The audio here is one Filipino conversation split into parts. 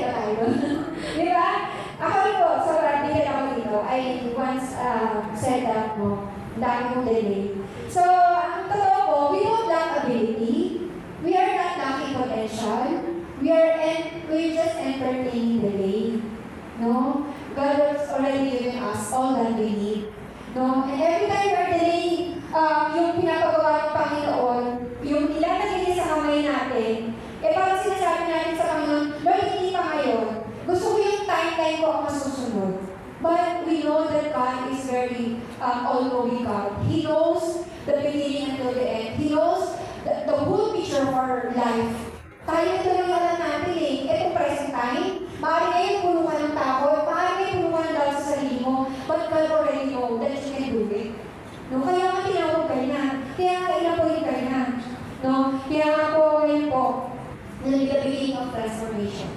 ba tayo? Di ba? Ako rin po, sobrang bigyan ako dito. I once said that mo, dami kong delay. So, ang totoo po, we don't lack ability. We are not lacking potential. We're just entertaining delay. No? God has already given us all that we need. No? And every time we're delaying yung pinapagawa ng Panginoon, yung ilalagay niya sa kamay natin, parang sinasabi natin sa Panginoon, Lord, hindi pa ngayon. Gusto ko yung timeline ko ang masusunod. But we know that God is very all-knowing God. He knows the beginning until the end. He knows the whole picture of our life. Tayo ito lang alam natin eh. Itong present time, maaari ngayon puno ka ng takot, maaari ngayon puno ka ng doubt sa sarili mo, but God already know that you can do it. No? Kaya nga tinawag ka na. Kaya nga inapoint ka na. No? Kaya nga po ngayon po, the beginning of transformation.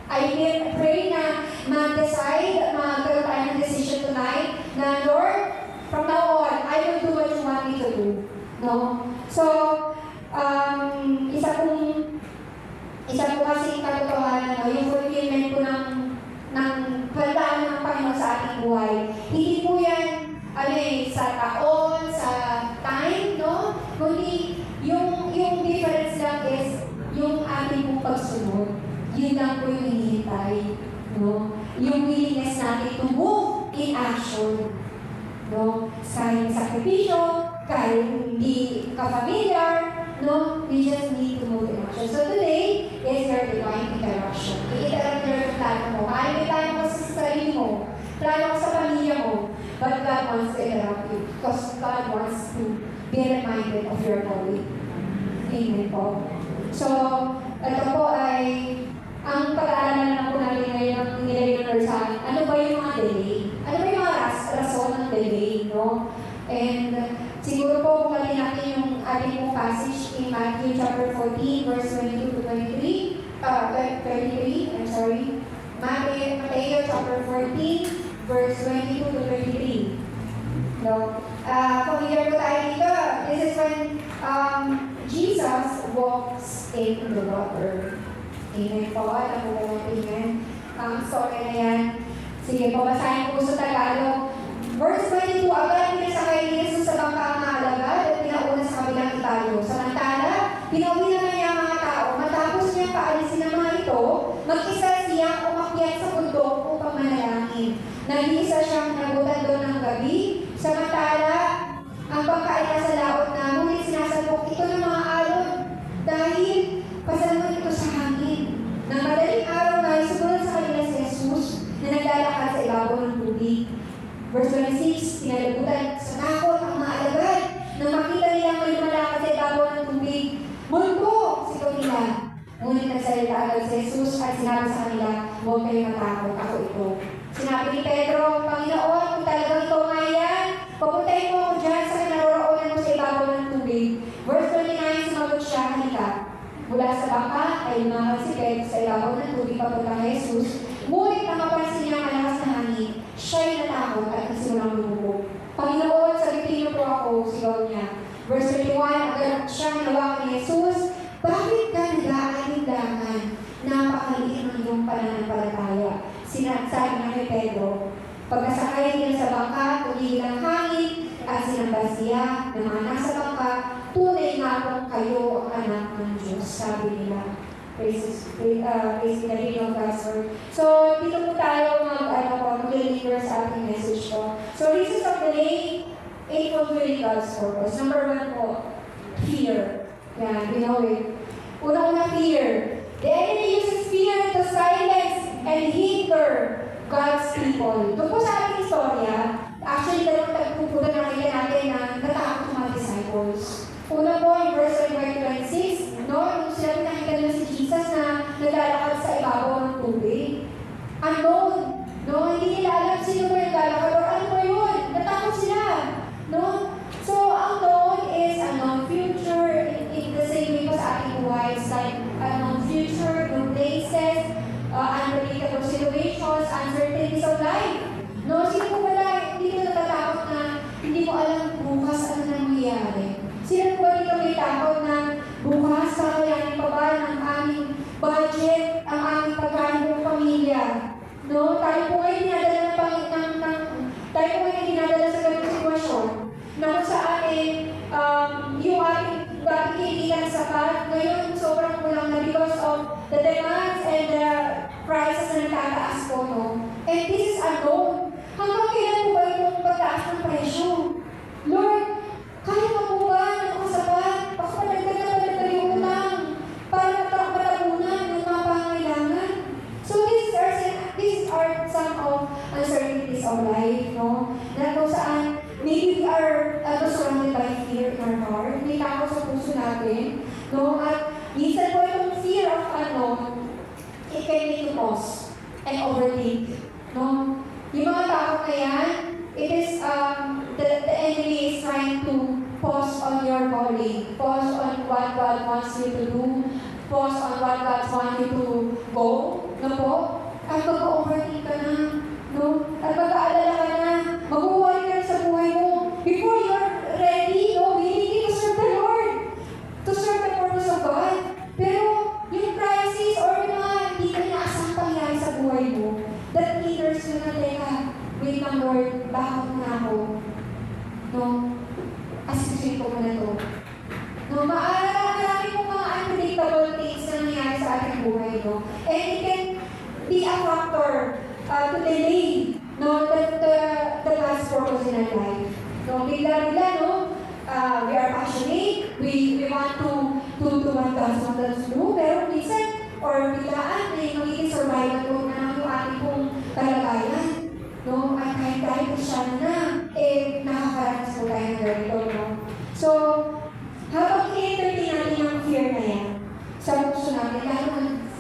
I pray na mag-decide, magkaroon tayo ng decision tonight na, Lord, from now on, I will do what you want me to do. No? So, isa po kasi katotohanan, no, yung fulfillment po ng pagdaan ng Panginoon sa ating buhay. Hindi po yan, sa taon, sa time, no? Kundi, yung difference lang is, yung ating pong pagsunod. Yun lang po yung hinihintay, no? Yung willingness natin to move in action. No? Kahit sakripisyo, kahit hindi ka-familiar, no? We just need to move in action. So today is your divine interaction. I-interact yung plano mo. Maaari may plano mo sa sarili mo, plano mo sa pamilya mo, but God wants to interact you because God wants to be reminded of your calling. Amen po. So, ito po ay ang pag-aaralan na po natin ngayon ng nilagay ng Lord sa akin. Ano ba yung mga delay? Ano ba yung mga rason ng delay, no? And siguro po kung natin natin yung ating pong passage in Matthew chapter 14, verse 22 to 23. 33, I'm sorry. Matthew chapter 14, verse 22 to 23. No? Familiar po tayo dito. This is when Jesus walks in the water. Amen po. Alam po po natin yan. Story na yan. Sige po, basahin po sa Tagalog. Verse 22, agad pinasakay ni Jesus sa bangka ang mga alagad at pinauna sa kabilang itayo. Samantala, pinauwi naman niya ang mga tao. Matapos niya paalisin ang mga ito, mag-isa siyang umakyat sa bundok upang manalangin. Nag-iisa siyang nagutan doon ng gabi. Samantala, ang bangka ay nasa laot na, ngunit sinasabok ito ng mga alon dahil pasalmon ito sa hangin. Nang madaling araw na sumunod sa kanila si Jesus na naglalakad sa ibabaw ng tubig. Verse 26, pinalagutan sa takot ang mga alagad nang makita nilang may lumalakad sa ibabaw ng tubig. Multo! Sigaw nila. Ngunit nagsalita agad si Jesus at sinabi sa kanila, huwag kayong matakot, ako ito. Sinabi ni Pedro, Panginoon, kung talagang ito nga yan, papuntahin mo ako dyan sa kinaroroonan mo sa ibabaw ng tubig. Verse 29, sumagot siya, halika. Mula sa bangka ay lumakad si Pedro sa ibabaw ng tubig papunta kay Jesus. Ngunit nang mapansin niya ang malakas na hangin, siya'y natakot at nasimulang lumubog. Panginoon, sabitin niyo po ako, sigaw niya. Verse 31, agad siyang hinawakan ni Jesus, bakit ka nag-aalinlangan? Napakaliit ng iyong pananampalataya. Sinasabi na kay Pedro, pagkasakay nila sa bangka, tumigil ang hangin at sinamba siya ng mga nasa bangka, tunay nga kung kayo ang anak ng Diyos, sabi nila. Praise the reading of God's word. So, dito po tayo mag-deliver sa ating message ko. So, reasons of delay in fulfilling God's purpose. Number 1 po, fear. Yan, we know it. Una-una, fear. The enemy uses fear to silence and hinder God's people. Doon po sa ating istorya, actually, dalawang tagpupunan na nakita natin na natakot ng mga disciples. Una po, yung verse 26, no? Yung sila nakita nila si Jesus na naglalakad sa ibabaw ng tubig. Unknown, no? Hindi nila alam sino ba yung lalakad or ano ba yun? Natakot sila, no? So, unknown is unknown future in the same way po sa ating buhay. It's like unknown future, new places, unpredictable situations, uncertainties of life. No? Sino po pala, hindi ko natatakot na hindi mo alam bukas ano na mangyayari. Sino po ba dito may takot na bukas kakayanin pa ba the demands and the prices na nagtataas po, no? And this is unknown. Hanggang kailan po ba itong pagtaas ng presyo? Lord, kaya pa po ba ng kasapat? Baka padagdag yung utang para matapunan ng mga pangailangan. So these are some of uncertainties of life, no? Na kung saan maybe we are surrounded by fear in our heart. May takot sa puso natin, no? At minsan po itong fear of unknown, it can make you pause and overthink, no? Yung mga takot na yan, it is, the enemy is trying to pause on your calling, pause on what God wants you to do, pause on what God wants you to go, no po? At mag-overthink ka na, no? At mag-aalala ka na, mag-worry ka na sa buhay mo. Before you're ready, no? We need to serve the Lord, to serve the purpose of God. Pero yung crisis or yung mga hindi ka inaasang pangyari sa buhay mo, that leaders yun na, teka, wait lang Lord, bakit mo na ako? No? Asisuin ko mo na to. No? Marami pong mga unpredictable things na nangyayari sa ating buhay, no? And it can be a factor to delay, no, the God's purpose in our life. No, bigla-bigla, no, we are passionate, we want to what God's want us to do, pero minsan, or biglaan, magiging survival mode na lang yung ating pong kalagayan. No, at kahit tayo Kristyano na, nakakaranas po tayo ng ganito, no. So, habang i-entertain natin yung fear na yan, sa puso natin, lalo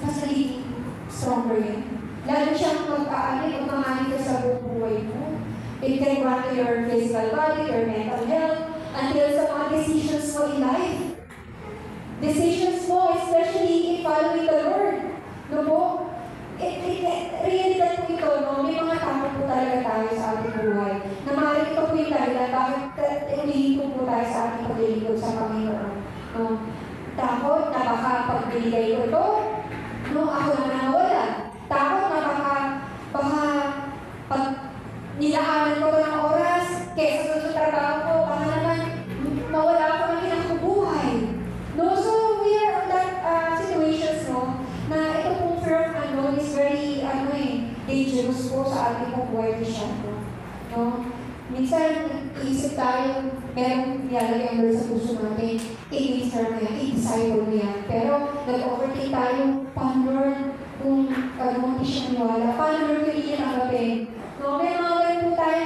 mas nagiging stronger yun. Lalo siyang magmamanito sa buong buhay mo. It can run to your physical body, your mental health, until sa mga decisions mo in life. Decisions mo, especially in following the Lord. No po? Realidad po ito, no? May mga takot po talaga tayo sa ating buhay. Na maaaring ito po yung dahilan, bakit umihinto po tayo sa ating paglilingkod sa Panginoon. No? Takot na baka pagbigay ko ito, no, ako na nawala. Takot na baka pag nilaanan ko ito ng oras, kesa sa trabaho ko, baka naman mawala ako ng kinakubuhay. No, so we are on that situations, no, na ito pong fear of unknown is very, dangerous po sa ating pong buhay Kristyano. No? Minsan, iisip tayo, merong nilalagay ang Lord sa puso natin, i-minister mo yan, i-desire mo yan. Pero, nag-overtake tayo, paano Lord, kung hindi siya niwala, paano Lord kung hindi tanggapin? No, may mga ganun po tayo,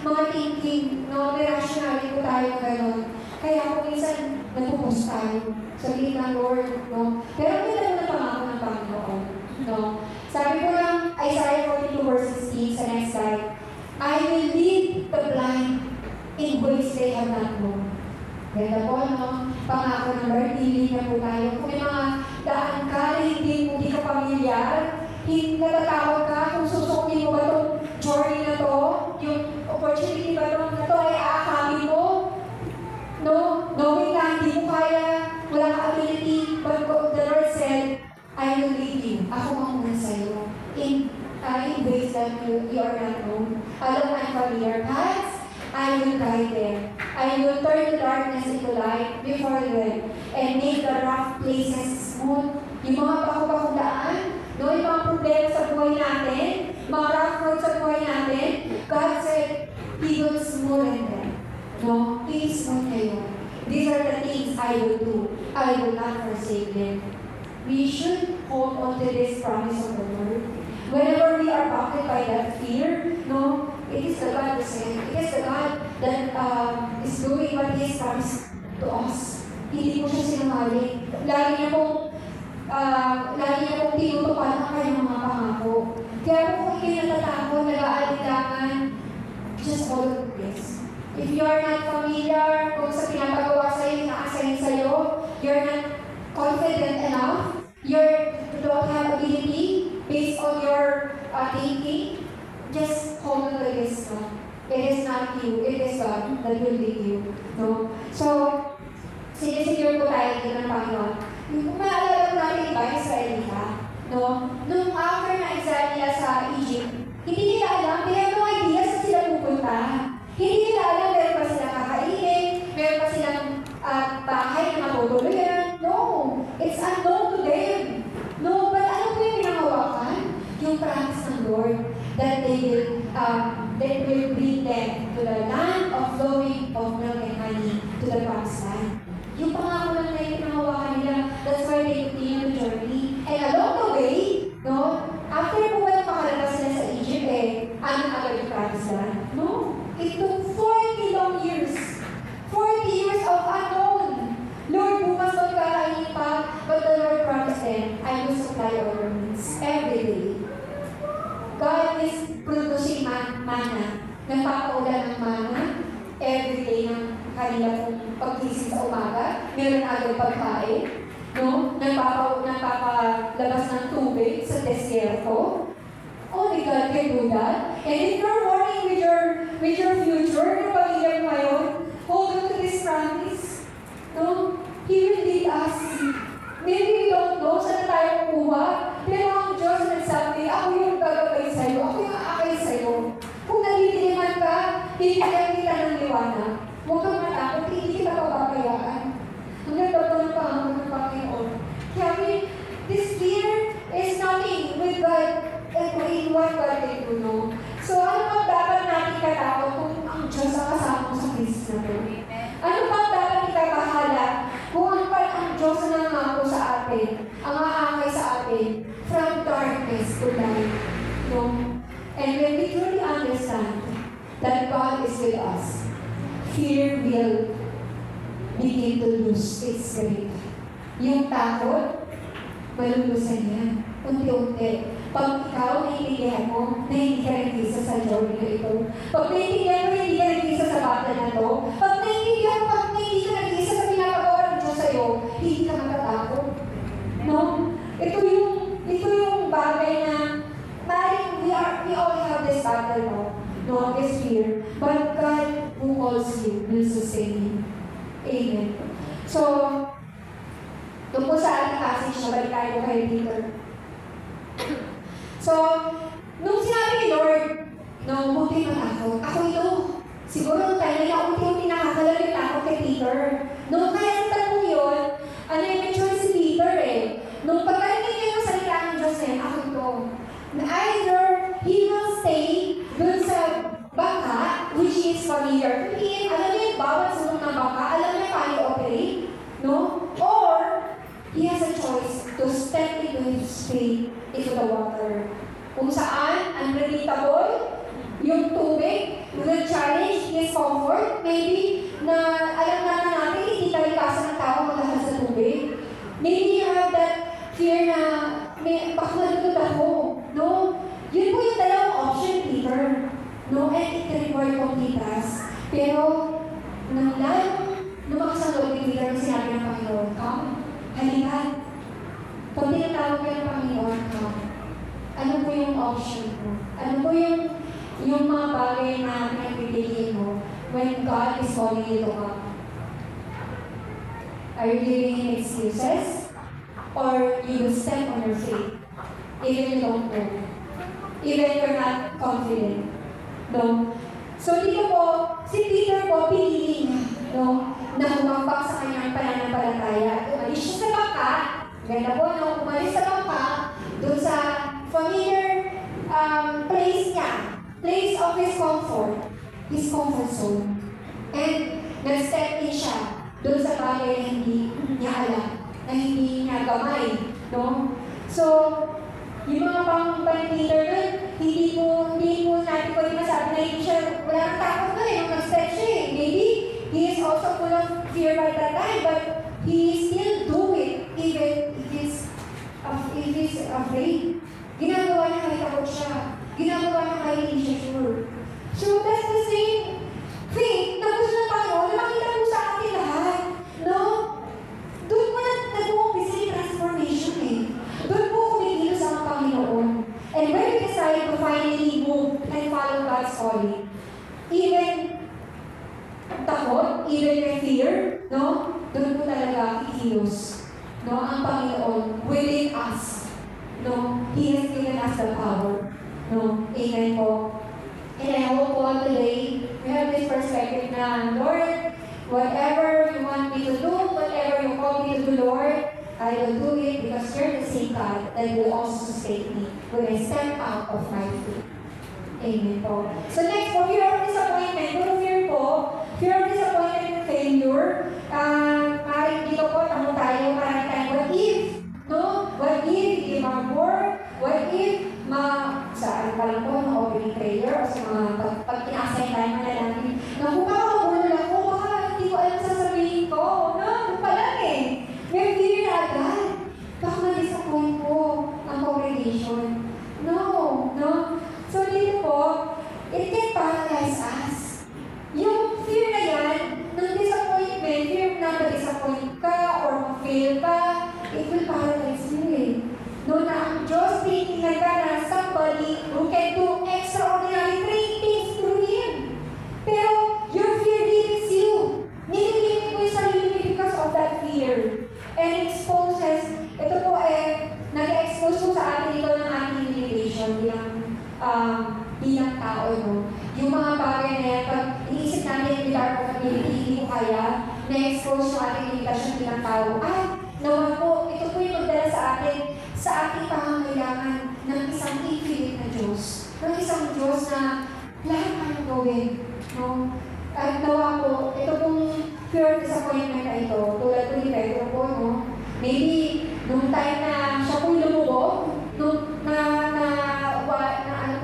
mga thinking, no, may rationality po tayo na gano'n. Kaya kung minsan, nagpupos tayo, sabihin ng Lord, no? Pero may lang na pangako ng Panginoon, no? Sabi ko lang, Isaiah 42 verse 16, sa next slide, I will lead the blind in ways they have not known. Ganda po, no? Pangako ng Lord, hindi na po tayo. Kung may mga daan ka na hindi ka pamilyar, hindi natatakot ka kung susukin mo ba itong journey na to, yung opportunity ba ito na to ay aakamin mo. No? Knowing na hindi mo kaya, wala ka ability, but the Lord said, I will lead you. Ako ang muna sa'yo. In ways that you are not known. Along unfamiliar paths, I will guide them. I will turn the darkness into light before them and make the rough places smooth. Yung mga bako-bakong daan, no, yung mga problema sa buhay natin, mga rough roads sa buhay natin, God said, He will smoothen them. No, He is smooth kayo. These are the things I will do. I will not forsake them. We should hold on to this promise of the Lord. Whenever we are buffeted by that fear, no, it is the God who said, it is the God that is doing what He has promised to us. Hindi po siya sinungaling. Lagi niya pong tinutupad ang kanyang mga pangako. Kaya po kung kayo natatakot, nag-aalitangan, just follow this. If you are not familiar kung sa pinapagawa sa'yo, na-assign sa'yo, you're not confident enough, you don't have ability based on your thinking, just hold on to this God. It is not you, it is God that will lead you. No? So, sinisecure po tayo dito ng Panginoon. Kung maalala po natin iba, Israelita, no? Nung after na exile nila sa Egypt, hindi nila alam, they have no idea saan sila pupunta. Hindi nila alam, meron pa silang kakainin, meron pa silang bahay na matutuluyan. No, it's unknown to them. that will bring them to the land of flowing of milk and honey, to the promised land. Yung pangako lang na yung pinahawakan nila, that's why they continue the journey. And along the way, no, after po ba makalabas sila sa Egypt, ano agad yung promised land? No, it took 40 long years. 40 years of unknown. Lord, bukas doon kakainin pa, but the Lord promised them, I will supply all your needs every day. God is producing mana. Nagpapaulan ng mana every day ng kanila pong pagkising sa umaga. Meron agad pagkain. No? Nagpapalabas ng tubig sa desierto. Only God can do that. And if you're worrying with your future, yung pamilya mo ngayon, hold on to this promise. No? He will lead us. Maybe we don't know saan tayo kuha, pero ang Diyos nagsabi, ako yung gagabay sa'yo, ako yung aakay sa'yo. Kung naliliman ka, bibigyan kita ng liwanag. Huwag kang matakot, hindi kita papabayaan. Ang ganda po ng Panginoon ng Panginoon. Kaya this fear is nothing with God and in what God can do, no? So ano bang dapat natin katakot kung ang Diyos ang kasama sa Kristo na to? Ano bang dapat ikabahala kung ang Diyos na nangako sa atin, ang aangay sa atin, from darkness to light, no? And when we truly understand that God is with us, fear will begin to lose its grip. Yung takot, malulusan yan. Unti-unti. Pag ikaw naiintindihan mo, na hindi ka rin isa sa journey na ito. Pag naiintindihan mo, hindi ka rin isa sa battle na ito. Pag naiintindihan mo, pag hindi ka rin isa sa pinapagawa ng Diyos sa'yo, hindi ka matatakot. No? Ito yung bagay na maaaring we all have this battle, no, this fear. But God who calls you will sustain you. Amen. So, doon po sa ating passage, nabalikan ko kay Peter. So, nung sinabi ni Lord, no, huwag kayo matakot. Ako ito. Siguro nung time na unti-unti nakakalala yung takot kay Peter. Nung kaya sa tanong yun, ano yung mature si Peter Nung pagkarinig niya yung salita ng Diyos ako ito. Na either he will stay dun sa bangka, which is familiar to him. Alam niya yung bawat sunod ng bangka, alam niya paano operate, no? Or, he has a choice to step into his faith into the water. Kung saan, unpredictable, yung tubig, will challenge his comfort, maybe, na alam natin, hindi talikasan ng tao magdahal sa tubig. Maybe you have that fear na, baka malutod ako, no? Yun po yung dalawang option, Peter. No, and it required complete trust. Pero, nang lalong lumakas ang loob ni Peter, sinabi ng Panginoon, come, halika. Pag tinatawag ka ng Panginoon, come. Ano po yung option mo? Ano po yung mga bagay na pinagpipiliin mo when God is calling you to come? Are you giving him excuses? Or you will step on your faith? Even you don't know. Even you're not confident. No? So dito po, si Peter po pinili niya, no, na humambak sa kanyang pananampalataya. Umalis siya sa bangka, ganda po, no, umalis sa bangka, doon sa familiar place niya, place of his comfort zone. And nag-step in siya doon sa bagay na hindi niya alam, na hindi niya gamay, no? So, yung mga pang-Peter nun, hindi po natin pwede masabi na hindi siya, wala nang takot na nung nag-step siya Maybe, he is also full of fear by that time, but he still do it, even if he's afraid. Ginagawa niya kahit takot siya. Ginagawa niya kahit hindi siya sure. So, that's the same thing. Tapos ng Panginoon, nakita po sa atin lahat. No? Doon po nag-umpisa yung transformation Doon po kumikilos ang Panginoon. And when we decide to finally move and follow God's calling, even takot, even with fear, no? Doon po talaga kikilos, no? Ang Panginoon within us. No? He has given us the power. No? Amen po. And I hope po today, we have this perspective na, Lord, whatever you want me to do, whatever you call me to do, Lord, I will do it because you're the same God that will also sustain me when I step out of my faith. Amen po. So next po, fear of disappointment. Puro fear po. Fear of disappointment and failure. Maaaring dito po, tanong tayo, maaaring tayo, what if? No? What if hindi mag-work? What if sa ano pa lang po, ng opening prayer o sa mga pag kinasay tayo manalangin. Kung makakabulol ako, baka hindi ko alam sasabihin ko. No? Kung pa lang eh. May fear na agad. Baka ma-disappoint po ang congregation. No. So dito po, it can paralyze us. Yung fear na yan, ng disappointment, fear na ma-disappoint ka or ma-fail ka, it will paralyze you eh. No, na ang Diyos titingnan ka na somebody who can do extraordinary great things through Him. Pero your fear limits you. Nililimit mo yung sarili mo because of that fear. And exposes, ito po nag-expose po sa atin ito ng ating limitation bilang tao, no? Yung mga bagay na yan, pag iniisip natin with our capability, hindi ko kaya, na-expose yung ating limitation bilang tao. Nawa po, ito po yung magdala sa ating pangangailangan ng isang infinite na Diyos. Ng isang Diyos na lahat kayong gawin. No? At nawa po, ito pong fear of disappointment na ito, tulad po ni Pedro po, no? Maybe, nung time na siya po lumubog, nung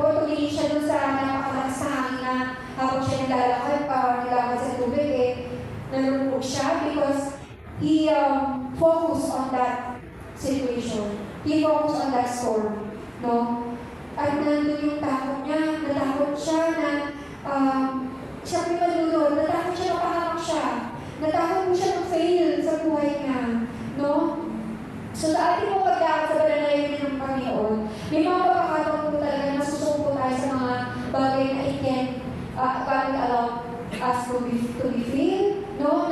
tumingin siya doon sa napakalakas na hangin na habang siya naglalakad sa tubig, nalulubog siya because he focused on that situation. He focused on that storm. No? At nandun yung takot niya, natakot siya na siya po malulod, natakot siya mapahamak siya. Natakot po siya mag-fail sa buhay niya. No? So sa ating po pagdakot sa banalayan ng Panginoon, may mga pagkakataon po talaga na susuko tayo sa mga bagay na God will allow us to be fail. No?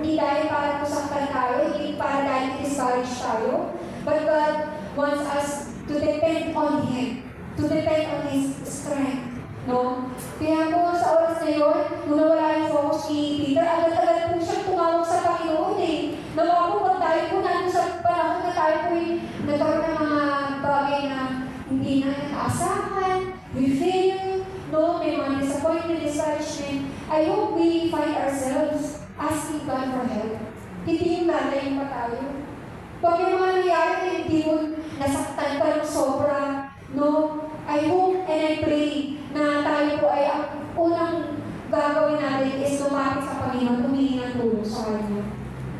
Hindi dahil para kusaktan tayo, hindi para dahil discourage tayo, but God wants us to depend on Him, to depend on His strength. No? Kaya po sa oras na yun, nung nawala yung focus ni Peter, agad-agad po siyang tumawag sa Panginoon eh. Nawa po pag tayo po nandun sa panahon na tayo po nagkaroon ng mga bagay na hindi na nakaasahan, we fail, no? May mga disappointment, discouragement. I hope we find ourselves asking God for help. Hindi yung lalayin pa tayo. Pag yung mga nangyari, hindi mo nasaktan pa ng sobra, no? I hope and I pray na tayo po ay ang unang gagawin natin is lumapit sa Panginoon, humingi ng tulong sa Kanya.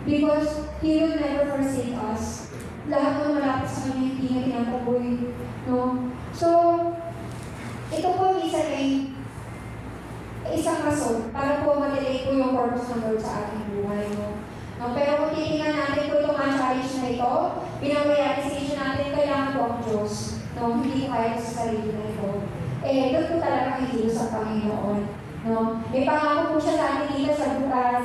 Because He will never forsake us. Lahat ng malapit sa Kanya, hindi na tinataboy. No? So, ito po isang rason para po ma-delay po yung purpose ng Lord sa ating buhay. No? Pero kung titingnan natin po itong mga challenge na ito, pinag-realization natin, kailangan po ang Diyos. No? Hindi ko kaya sa sarili na ito. Doon po talaga kikilos sa Panginoon. No? May pangako po siya sa atin dito sa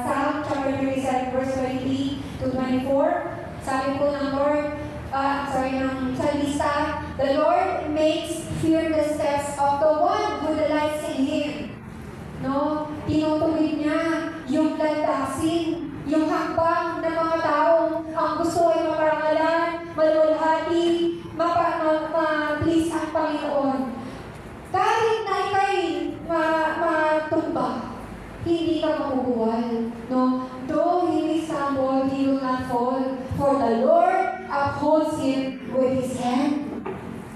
Psalm chapter 37 verse 23 to 24. Sabi po ng Lord, ng salista, the Lord makes firm the steps of the one who delights in Him. No? Tinutuwid niya yung landasin, yung hakbang ng mga taong ang gusto ay maparangalan, malulhati, ma-please ang Panginoon. Kahit na ikay matumba, hindi ka mabubuwal. No? Though he may stumble, he will not fall. For the Lord upholds him with His hand.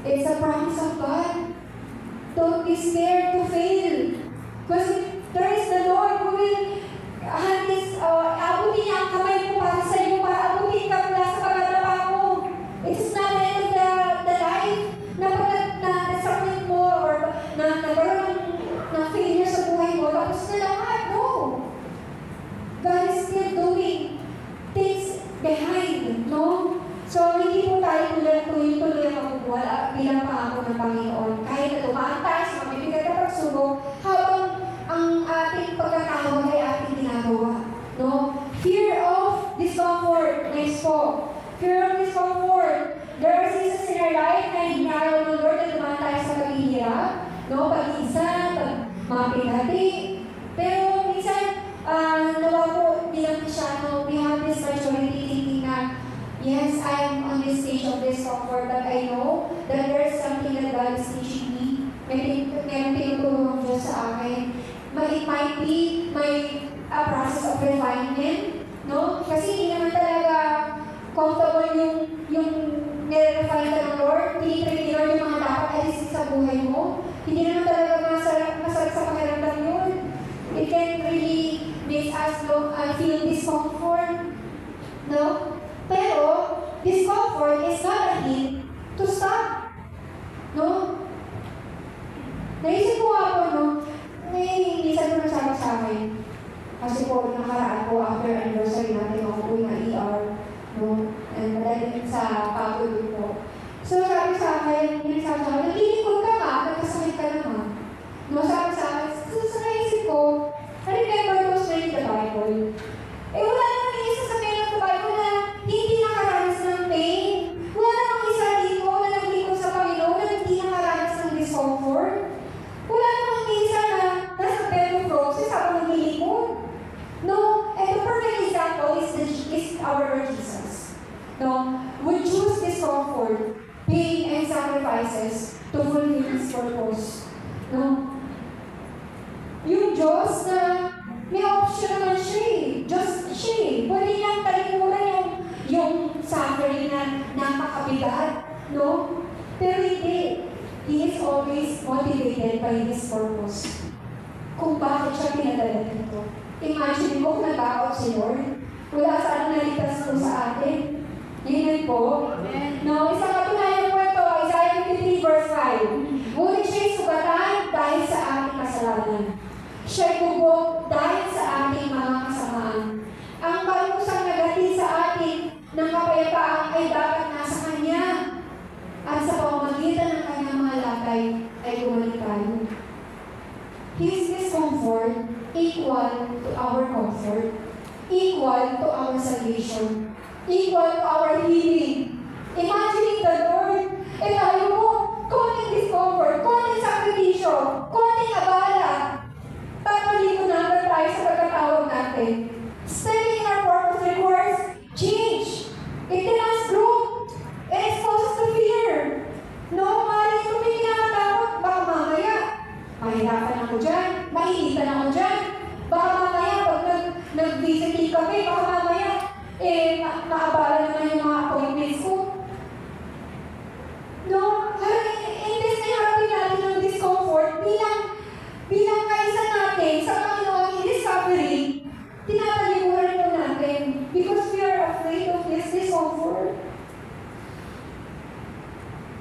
It's a promise of God. Don't be scared to fail. Because there is the Lord who will abutin niya ang kamay mo para sa iyo, para abutin ka mula sa pagkatapa mo. It's not the end of the life na nasakit mo or na nagkaroon ng failure sa buhay mo. Tapos na lahat, no. God is still doing things behind, no? So, hindi po tayo tuloy ang mabubuwal bilang pangako ng Panginoon. Kahit na tumaan tayo sa mabibigat na pagsubok, habang ang ating pagkakahawag ay ating ginagawa. No? Fear of discomfort. Next po. Fear of discomfort. There are seasons in our life na hinaraw ng Lord na dumaan tayo sa paghihirap. No? Pag-isa, mga pinati. Pero minsan, nawa po bilang Kristyano, we have this maturity thinking na, yes, I am on this stage of discomfort, but I know that there is something that God is teaching me. Maybe it might be a process of refinement, no? Kasi hindi naman talaga comfortable yung nire-refine ka ng Lord, tinitreat ni Lord yung mga dapat alisin sa buhay mo. Hindi naman talaga masarap sa pakiramdam yun. It can really make us feel discomfort, no? Pero, discomfort is not a hint to stop, no? Naisip ko ako, no? Minsan ko nasabi sa akin, kasi po, nakaraan po after anniversary natin, ako po yung ER, no? And madali sa pagod po. So, sabi sa akin, yung sabi sa akin, naglilikod ka nga, nagkasakit ka naman. No, sabi sa akin, so naisip ko, I remember those reading the Bible. Wala namang isa sa men of the Bible na hindi nakaranas ng pain. Wala namang isa dito na naglikod sa Panginoon na hindi nakaranas ng discomfort. Wala namang isa na nasa bed of roses habang naglilikod. No, and the perfect example is our Lord Jesus. No, we choose discomfort, pain, and sacrifices to fulfill His purpose. No, yung Diyos na may option naman siya eh. Diyos siya eh. Pwede niyang talimuran yung suffering na napakabigat, no? Pero hindi. He is always motivated by His purpose. Kung bakit siya pinadala dito. Imagine mo kung nag-out si Lord. Wala saan nalitas po sa atin. Yun po. No, isang katunayan po ito, Isaiah 53 verse 5. Ngunit siya'y sugatan dahil sa ating kasalanan. Siya'y bubog dahil sa ating mga kasamaan. Ang palusang nagatid sa atin ng kapayapaan ay dapat nasa Kanya. At sa pamamagitan ng Kanyang mga lakay ay gumaling tayo. His discomfort equal to our comfort, equal to our salvation, equal to our healing. Imagining the Lord, tayo mo, konting discomfort, konting sakripisyo, konting abala, tataligo natin tayo sa pagkatawag natin. Stepping in our purpose requires change. It demands growth. It exposes to fear. No, maaaring kung may kinakatakot, baka mamaya, mahirapan ako dyan, mainitan ako dyan, baka mamaya, pag nag-visiting kami, baka mamaya, maabala naman yung mga appointments ko. No, imbes na harapin natin yung discomfort, bilang kaisa natin sa Panginoon in discovery, tinatalimuran po natin because we are afraid of this discomfort.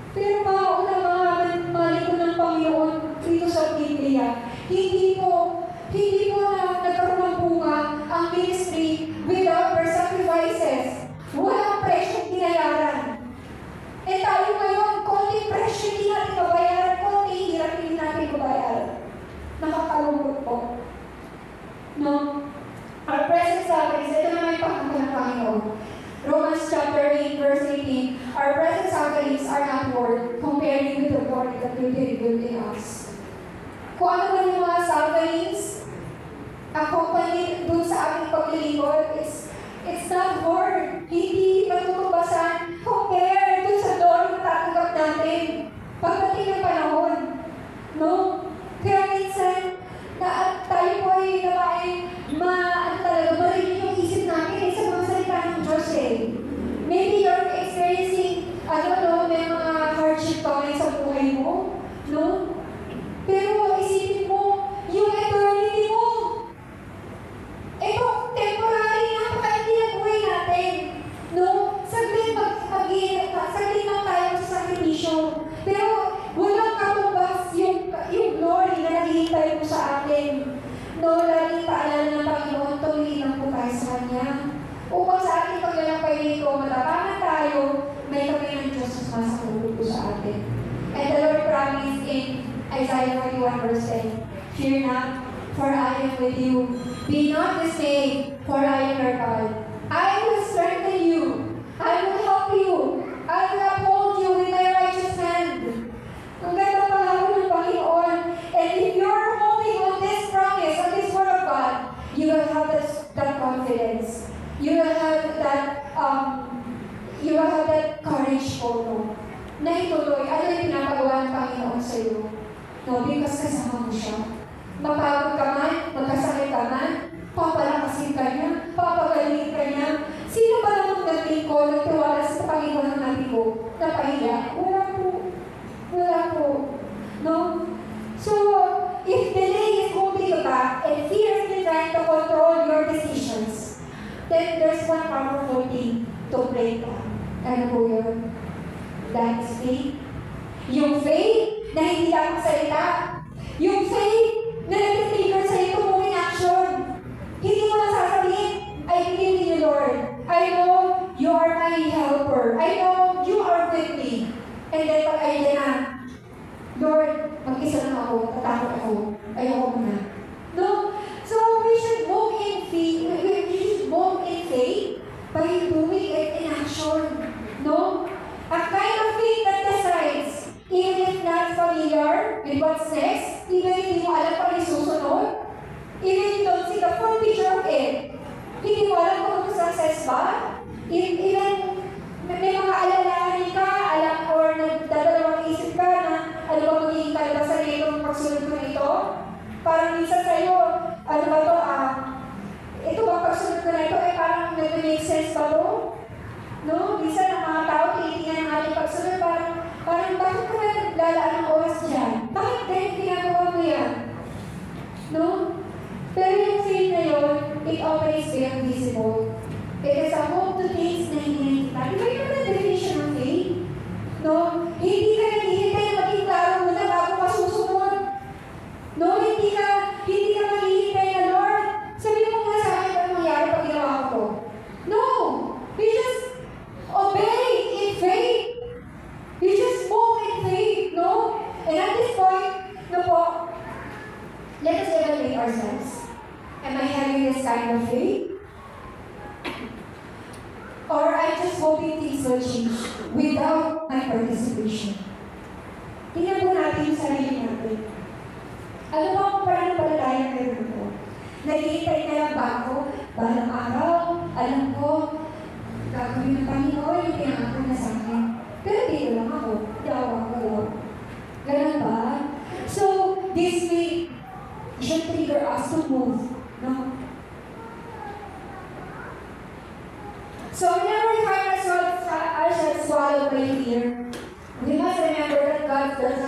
Pero mga malikod ng Panginoon dito sa Biblia, hindi po nagkaroon ng bunga ang ministry without their sacrifices. Walang presyong binayaran. Tayo ngayon, konting presyo hindi natin mabayaran, konting hirap hindi natin mabayaran. Nakakalungkot po. No? Our present sufferings, ito naman yung pangako ng Panginoon. Romans chapter 8, verse 18, our present sufferings are not worth comparing with the glory that will be revealed in us. Kung ano man yung mga sufferings, accompanied dun sa ating paglilingkod, it's not worth. Hindi matutubasan compared dun sa glory na tatanggap natin pagdating ng panahon. No? Kaya minsan, na tayo po ay marinig yung isip natin sa mga salita ng Diyos eh. Maybe you're experiencing, may mga hardship pa rin sa buhay mo, no? Pero isipin mo, yung eternity mo. Ito, temporary na napakaindi na buhay natin, no? Saglit lang tayo sa sakripisyo. Pero walang katumbas yung glory na naghihintay mo sa atin. No, laging paalala ng Panginoon, tuloy lang po tayo sa Kanya. Upang sa ating paglalakbay dito, matapangan tayo, may kami ng Diyos na sumasakulog po sa atin. And the Lord promised in Isaiah 41 verse 10, fear not, for I am with you. Be not dismayed, for I am your God. I will strengthen you. I will help you. I will uphold you with my righteous hand. Ang ganda pangako ng Panginoon. And if you're holding on this promise, on this word of God, you will have that confidence. You will have that courage po, no? Na ituloy, ano yung pinapagawa ng Panginoon sa iyo? No, because kasama mo siya. mapagod ka man, magkasakit ka man, papalakasin ka niya, papagaling ka niya. Sino ba namang natin ko nagtiwala sa Panginoon ng natin ko? Napahiya? Wala po. Wala po. No? So, if delay is holding you back and fear has been trying to control your decisions, then there's one powerful thing to pray for. Ano po yun? That is faith. Yung faith na hindi lang magsalita. Yung faith na nag-trigger sa'yo to move in action. Hindi mo lang sasabihin, I believe in you, Lord. I know you are my helper. I know you are with me. And then pag ayun na, Lord, mag-isa lang ako, tatakot ako, ayoko mo na. No? So we should move in faith. We should move in faith by doing it in action. No? A kind of faith that decides, even if not familiar with what's next, even if hindi mo alam kung ano susunod, even if you don't see the full picture of it, hindi mo alam kung ano success ba, even may mga alalahanin ka, alam or nagdadalawang isip ka na ano ba magiging kalabasan na itong pagsunod ko na ito? Parang minsan sa'yo, ano ba ito, ito ba pagsunod ko na ito, parang nag-make sense ba ito? No? Minsan ang mga tao, tinitingnan ng ating pagsunod, parang bakit ka na naglalaan ng oras dyan? Bakit dahil ginagawa mo yan? No? Pero yung faith na yun, it operates beyond visible. It is a hope to things na hindi nakikita. Di ba yun ang definition ng faith? No? Hindi ka naghihintay na maging klaro muna bago ka susunod. No? Hindi ka maghihintay na, Lord, sabi mo nga sa akin ano mangyari pag ginawa ko to. No! We just obey in faith. We just move in faith, no? And at this point, no po, let us evaluate ourselves. Am I having this kind of faith? Or I'm just hoping things will change without my participation? Tingnan po natin yung sarili natin. Ano ba kung parang palataya meron ko? Naghihintay na lang ba ako? Balang araw, alam ko, gagawin ng Panginoon yung pinangako na sa akin. Pero dito lang ako, dawang ko. Ganun ba? So, this week, should trigger us to move. No? So whenever we find ourselves swallowed by fear, we must remember that God does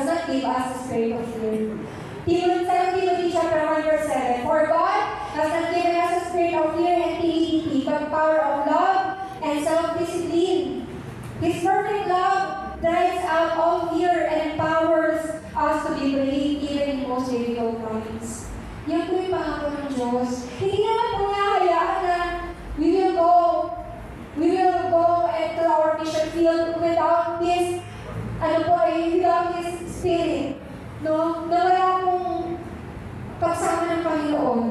not give us a spirit of fear. 2 Timothy chapter 1 verse 7, For God has not given us a spirit of fear and timidity, but power of love and self-discipline. His perfect love drives out all fear and empowers us to be brave even in most difficult times. Yan po yung pangako ng Diyos. Hindi naman po niya hayaan na we will go into our mission field without this, without this spirit, no? Na wala pong pagsama ng Panginoon.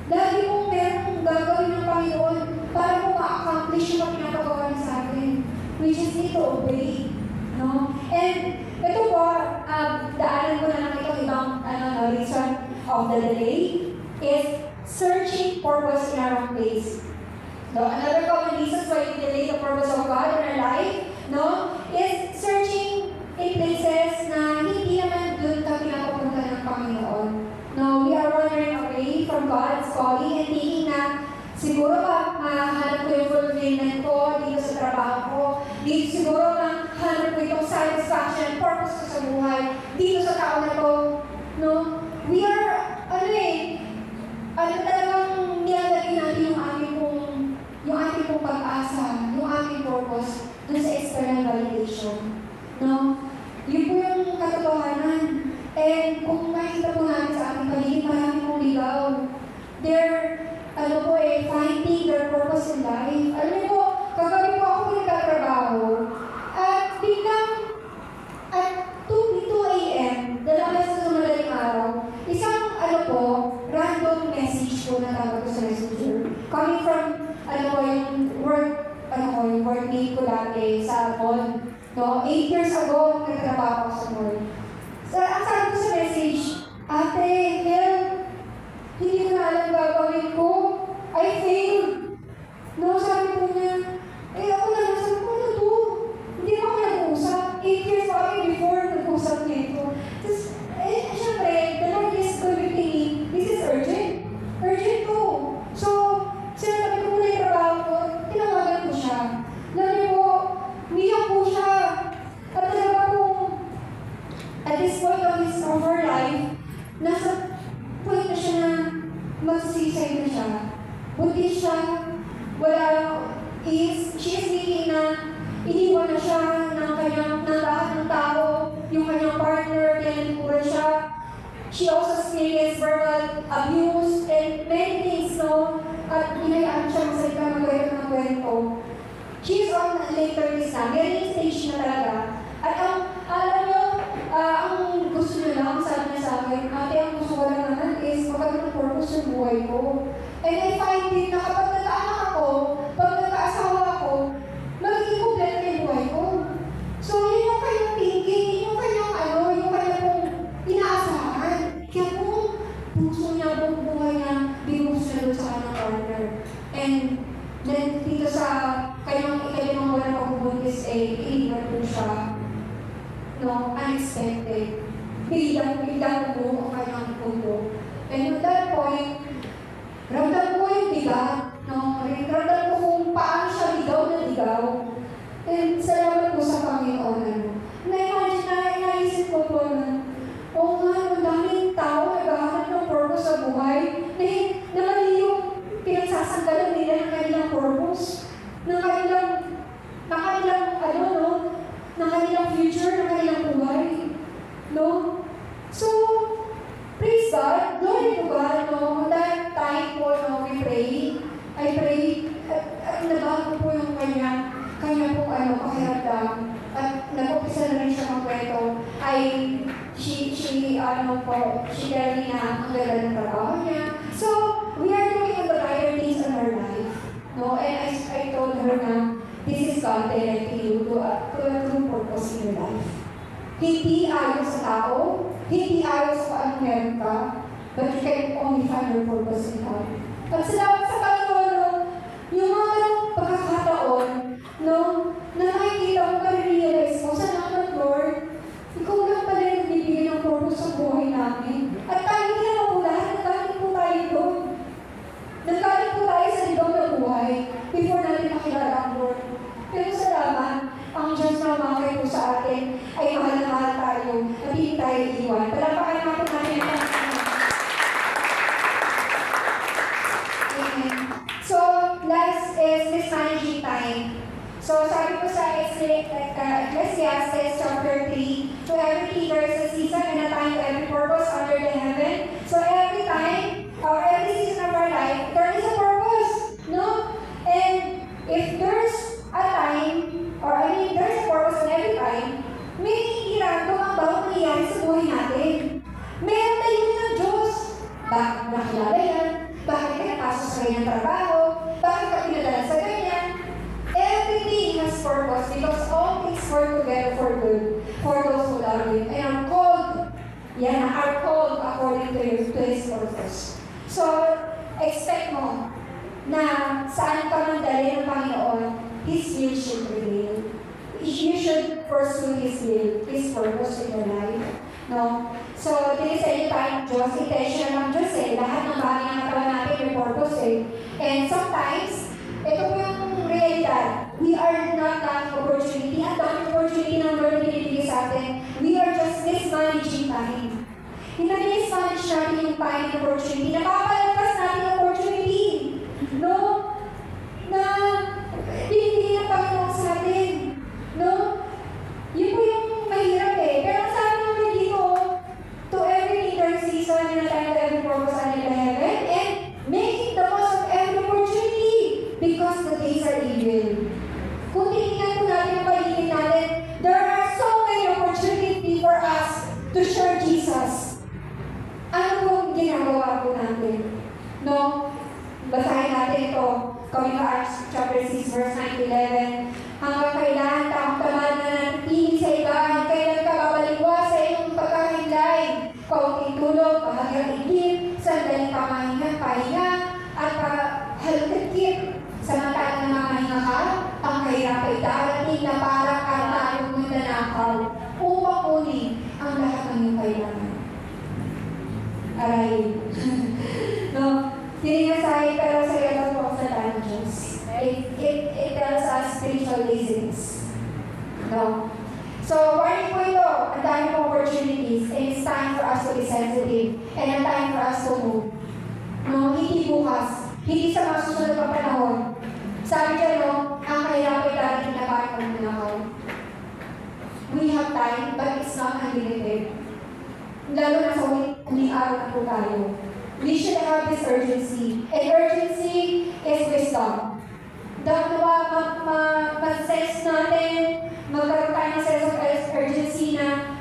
Lagi pong merong gagawin ng Panginoon para po ma-accomplish yung pinapagawa niya sa atin. We just need to obey, no? And ito po, daanan ko na lang itong ibang reason of the delay is searching purpose in our own place. No, another common reason why we delay the purpose of God in our life, no, is searching in places na hindi naman doon ka pinapapunta ng Panginoon. No, we are wandering away from God's calling and thinking na siguro mahanap ko yung fulfillment ko dito sa trabaho ko, dito siguro mahanap ko itong satisfaction, purpose ko sa buhay, dito sa tao na to. No, we are, talagang nilalagay natin yung ating pong pag-asa, yung ating purpose dun sa external validation. No? Yun po yung katotohanan. And kung makikita po natin sa ating paligid, marami pong ligaw. They're, finding their purpose in life. Alam niyo po, kagabi po ako nagtatrabaho. At biglang, at 2 a.m., dalalas na sa madaling araw, isang, random message po na tawag ko sa messenger. Coming from, yung workmate ko dati sa mall. No? 8 years ago, nagtatrabaho ako sa mall. Ang sabi ko sa message, Ate, help! Hindi ko na alam gagawin ko. I failed. No, sabi ko niya, ako na, sabi ko, ano to? Hindi pa ako nag-uusap. 8 years pa kami before nag-uusap nito. Tapos, syempre, the Lord is going to she also experienced verbal abuse and many things, no? At inayaan siya magsalita ng kwento. She's on late 30s na, very stage na talaga. At alam niyo, ang gusto niya lang, sabi niya sa akin, ate, ang gusto ko lang naman is magkaroon ng purpose yung buhay ko. And I find it na kapag nag-aanak ako, pag nag-aasawa ako, magiging kompleto yung buhay ko. So, yun yung kanyang thinking, yung kanyang inaasahan. Kaya kung puso niya, buong buhay niya, binuhos niya doon sa kanyang partner. And then, dito sa kanyang ikalimang walang pagbubuntis, iniwan po siya, no, unexpected. Biglang bumuo ang kanyang puso. And at that point, ramdam ko yung bigat, no? Ramdam ko kung paano siya ligaw na ligaw. And salamat po sa Panginoon, ano. Naisip ko po na, oo nga, ang daming tao naghahanap ng purpose sa buhay, na mali yung pinagsasanggalan nila ng kanilang purpose, ng kanilang future, ng kanilang buhay. No? So, praise God, glory to God, no? That time po, no, we pray, I pray, at nabago po yung kanya po, pakiramdam. At nag-upisa na rin siya magkwento, she galing na ang ganda ng trabaho niya. So, we are doing the right things in her life. No? And I told her na, this is God directing you to a true purpose in your life. Hindi ayaw sa tao, hindi ayaw sa paano meron ka, but you can only find your purpose in God. At salamat sa Panginoon, no, yung mga pagkakataon, no, na nakikita mo, na-realize mo, salamat Lord, ikaw lang pala yung nagbibigay ng purpose sa buhay namin. At tayo hindi naman po lahat, nagkalit po tayo doon. Nagkalit po tayo sa ligaw na buhay before natin makilala ang Lord. Pero salamat, ang Diyos na umakay po sa atin ay mahal na mahal tayo at hindi tayo iiwan. Palapakan natin natin ang Amen. So, last is mismanaging time. So, sabi ko sa Ecclesiastes chapter 3, to everything there is a season and a time to every purpose under the heaven. So, every time, or every season of our life, there is a purpose, no? And if there's a time, there's a purpose in every time, may random ang bawat nangyayari sa buhay natin. Meron tayo ng Diyos. Bakit nakilala yan? Bakit ka napasok sa kanyang trabaho? Bakit ka pinadala sa ganyan? Everything has purpose because all things work together for good for those who love Him and are called according to His purpose. So, expect mo na saan ka man dali ng Panginoon, His will should prevail. You should pursue His will, His purpose in your life. No? So, dinisenyo tayo ng Diyos, intention ng Diyos lahat ng bagay ng katawan natin may purpose And sometimes, ito po yung realidad. We are not having opportunity. Ang daming opportunity ng Lord na binibigay sa atin. We are just mismanaging time. Minamismanage natin yung time and opportunity. Napapalagpas natin yung opportunity. No? Na binibigay ng Panginoon sa atin. No? Yun po yung mahirap Pero sabi naman dito, to everything there is season and a time to every purpose under the heaven and making the most of every opportunity because the days are evil. Kung titingnan po natin ang paligid natin, there are so many opportunities for us to share Jesus. Ano pong ginagawa po natin? No? Basahin natin ito. Coming to Acts chapter 6, verse 9-11. Hanggang kailan tamad na nanatiling sa ibahan, kailan ka babaliwa sa iyong pagkahimlay. Kaunting tulog, bahagyang igib, sandaling pahinga, at halagkit. Samantalang namahinga ka, ang kahirap ay darating na parang karnalong ng nanakaw upang kunin ang lahat ng iyong kailangan. Aray. No? Tinigasahin pero sa ilang po sa tayo Diyos. It tells us spiritual laziness. No? So, warning po ito, ang dami pong opportunities and it's time for us to be sensitive and a time for us to move. No? Hindi bukas. Hindi sa mga susunod na panahon. Sabi dyan, no, ang kahirap ay darating na parang ng nanakaw. We have time, but it's not unlimited. lalo na sa huling araw na po tayo. We should have this urgency. And urgency is wisdom. Ma-sense natin, magkaroon tayo ng sense of urgency na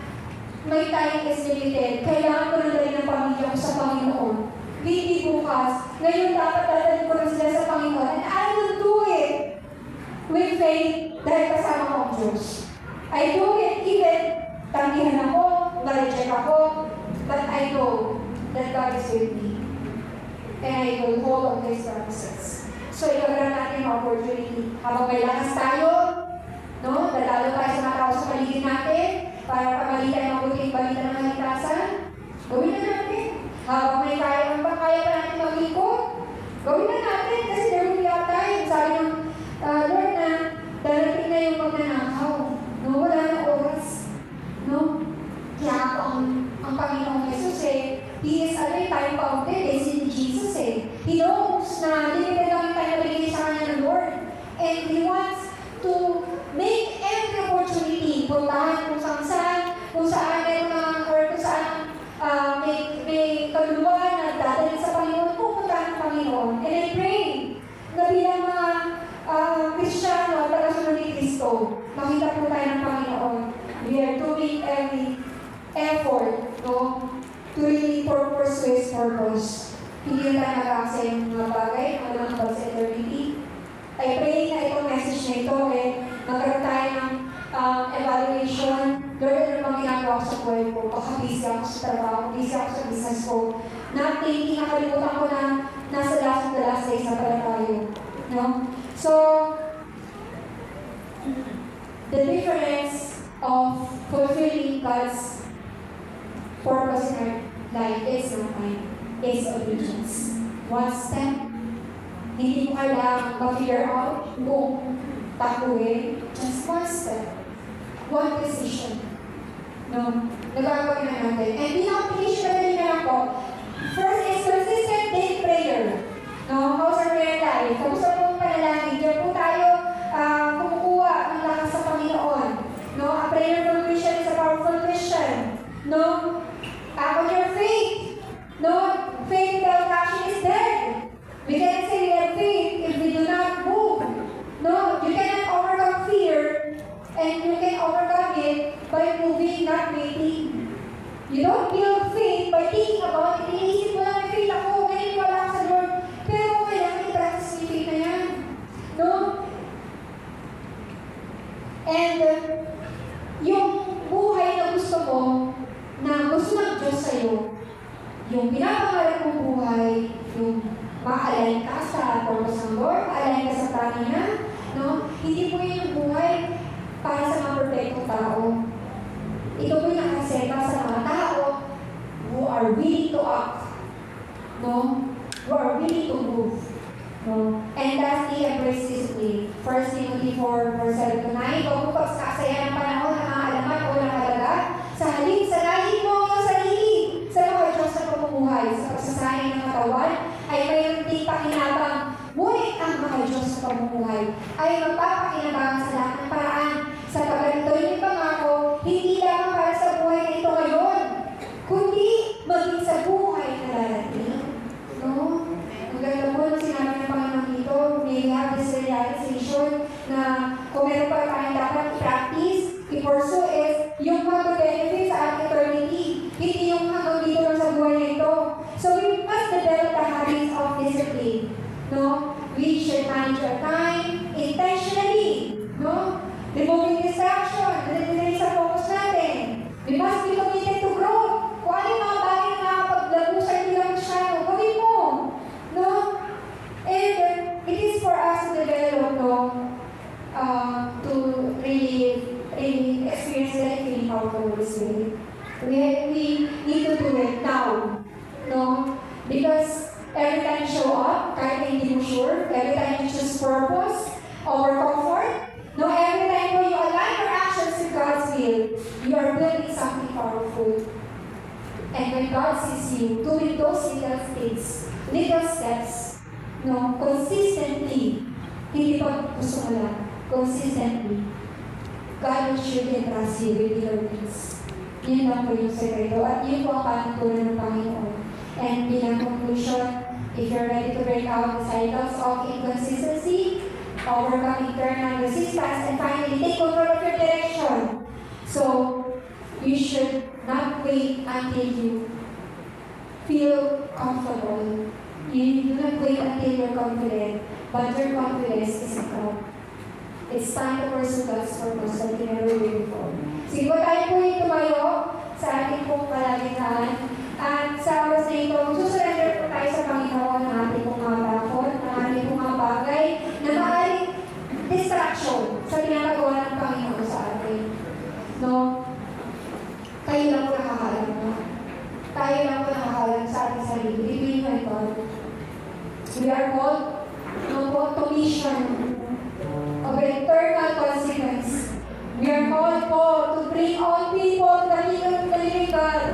may time is limited. Kailangan ko na dali ng pamilya ko sa Panginoon. Hindi bukas. Ngayon dapat dadalhin ko na sila sa Panginoon. And I will do it with faith dahil kasama ko ang Diyos. I do it even tanggihan ako, ma-reject ako, but I know that God is with me. And I will hold on His promises. So, ipagkaroon natin ang opportunity. Habang may lakas tayo, no? Dadalo tayo sa mga tao sa paligid natin para pamalitan ang mabuting balita ng kaligtasan. Gawin na natin. Habang may kaya pa natin mag-ikot, gawin na natin kasi there will be a time. Sabi ng Lord na darating na yung magnanakaw. No? Wala na oras. No? Kaya ang Panginoong Jesus He is time-bounded. It's in Jesus He knows na limited lang yung time na binigay sa kanya ng Lord. And He wants to make every opportunity. Puntahan kung saan meron mga, or kung saan may kaluluwa na dadalhin sa Panginoon, pupuntahan ng Panginoon. And I pray na bilang mga Kristiyano at tagasunod ni Kristo, makita po tayo ng Panginoon. We are doing every effort, no, to really pursue His purpose. Hindi na tayo mag-aksaya yung mga bagay na walang about sa eternity. I pray na itong message na ito, magkaroon tayo ng evaluation. Lord, ano bang ginagawa ko sa buhay ko? Baka busy ako sa trabaho, busy ako sa business ko. Not thinking, nakalimutan ko na nasa last of the last days na pala tayo. No? So, the difference of fulfilling God's purpose in our life is not time. Is obedience. One step. Hindi mo kailangan ma-figure out kung takuin. Just one step. One decision. No? Nagagawin na natin. And pinaka-application na rin na lang po. First is consistent daily prayer. No? How's our prayer life? Kamusta po ang panalangin? Diyan po tayo kumukuha ng lakas sa Panginoon. No? A prayerful Christian is a powerful Christian. No? On your faith. No, faith without action is dead. We cannot say we have faith if we do not move. No, you cannot overcome fear, and you can overcome it by moving, not waiting. You don't build faith by thinking about it. Iniisip mo lang, may faith ako, ngayon wala ako sa Lord. Pero kailangan i-practice yung faith na yan. No? And yung buhay na gusto mo, na gusto ng Diyos sa'yo, yung pinapangarap mong buhay, yung ma-align ka sa purpose ng Lord, ma-align ka sa plano niya, no? Hindi po yun yung buhay para sa mga perfectong tao. Ito po yung nakaseta sa mga tao who are willing to act, no? Who are willing to move, no? And lastly, embrace discipline. 1 Timothy 4:7-9, huwag mo pagkakasaya ng panahon ng mga alamat o ng halaga, sa halip, sanayin mo yung sarili sa mga Diyos sa pamumuhay, sa pagsasayang ng katawan, ay mayroon din pakinabang. Ngunit ang mga Diyos sa pamumuhay ay magpapakinabangan sa lahat ng paraan. Sa pagganito yung pangako, hindi lamang para sa buhay na ito ngayon, kundi maging sa buhay na darating. No? Ang ganda po nung sinabi ng Panginoon dito, may have this realization na kung meron pa tayong dapat i-practice, i-pursue is yung mag-benefit sa ating eternity. Hindi yung hanggang dito lang sa buhay na ito. So we must develop the habits of discipline. No? We should manage our time intentionally. No? Removing distraction, nalilin sa focus natin. We must be committed to growth. Kung ano yung mga bagay na nakapaglago sa ilang masyado, gawin mo. No? And it is for us to develop, no? To really experience that feeling of the Holy Spirit. We need to do it now. No? Because every time you show up, kahit hindi mo sure, every time you choose purpose over comfort, no, every time when you align your actions with God's will, you are building something powerful. And when God sees you doing those little steps, no, consistently, hindi pa gusto mo lang, consistently, God will surely trust you with your needs. Yun lang po yung sekreto. At yun po ang panatulan ng Panginoon. And bilang conclusion, if you're ready to break out the cycles of inconsistency, overcome internal resistance, and finally take control of your direction. So, you should not wait until you feel comfortable. You do not wait until you're confident, but your confidence is in God. It's time to pursue God's purpose like you never did before. Sige po, tayo po yung tumayo sa ating pong kalagitnaan. At sa oras na ito, susurrender po tayo sa Panginoon ng ating pong mga bakot, ng ating pong mga bagay na maaaring distraction sa pinapagawa ng Panginoon sa atin. No? Kayo lang po nakakalam mo. Tayo lang po nakakalam sa ating sarili. Between you and God. We are called to mission of eternal consequence. We are called po to bring all people to the kingdom of the living God.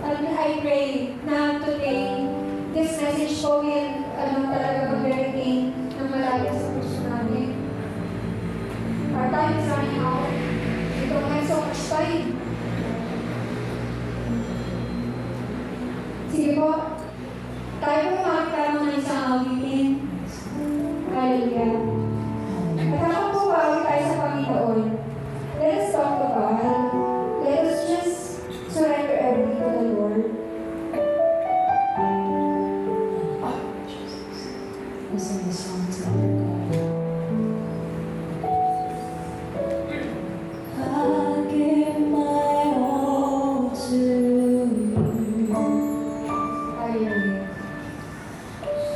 And I pray na today, this message po will talaga mag-retain ng malayo sa puso namin. Our time is running out. We don't have so much time. Sige po, tayo po makikita ng isang awitin. Hallelujah. At habang po awit tayo sa Panginoon, let us talk to God. Let us just surrender everything to the Lord. We sing this song to our God. I give my all to you. Hallelujah.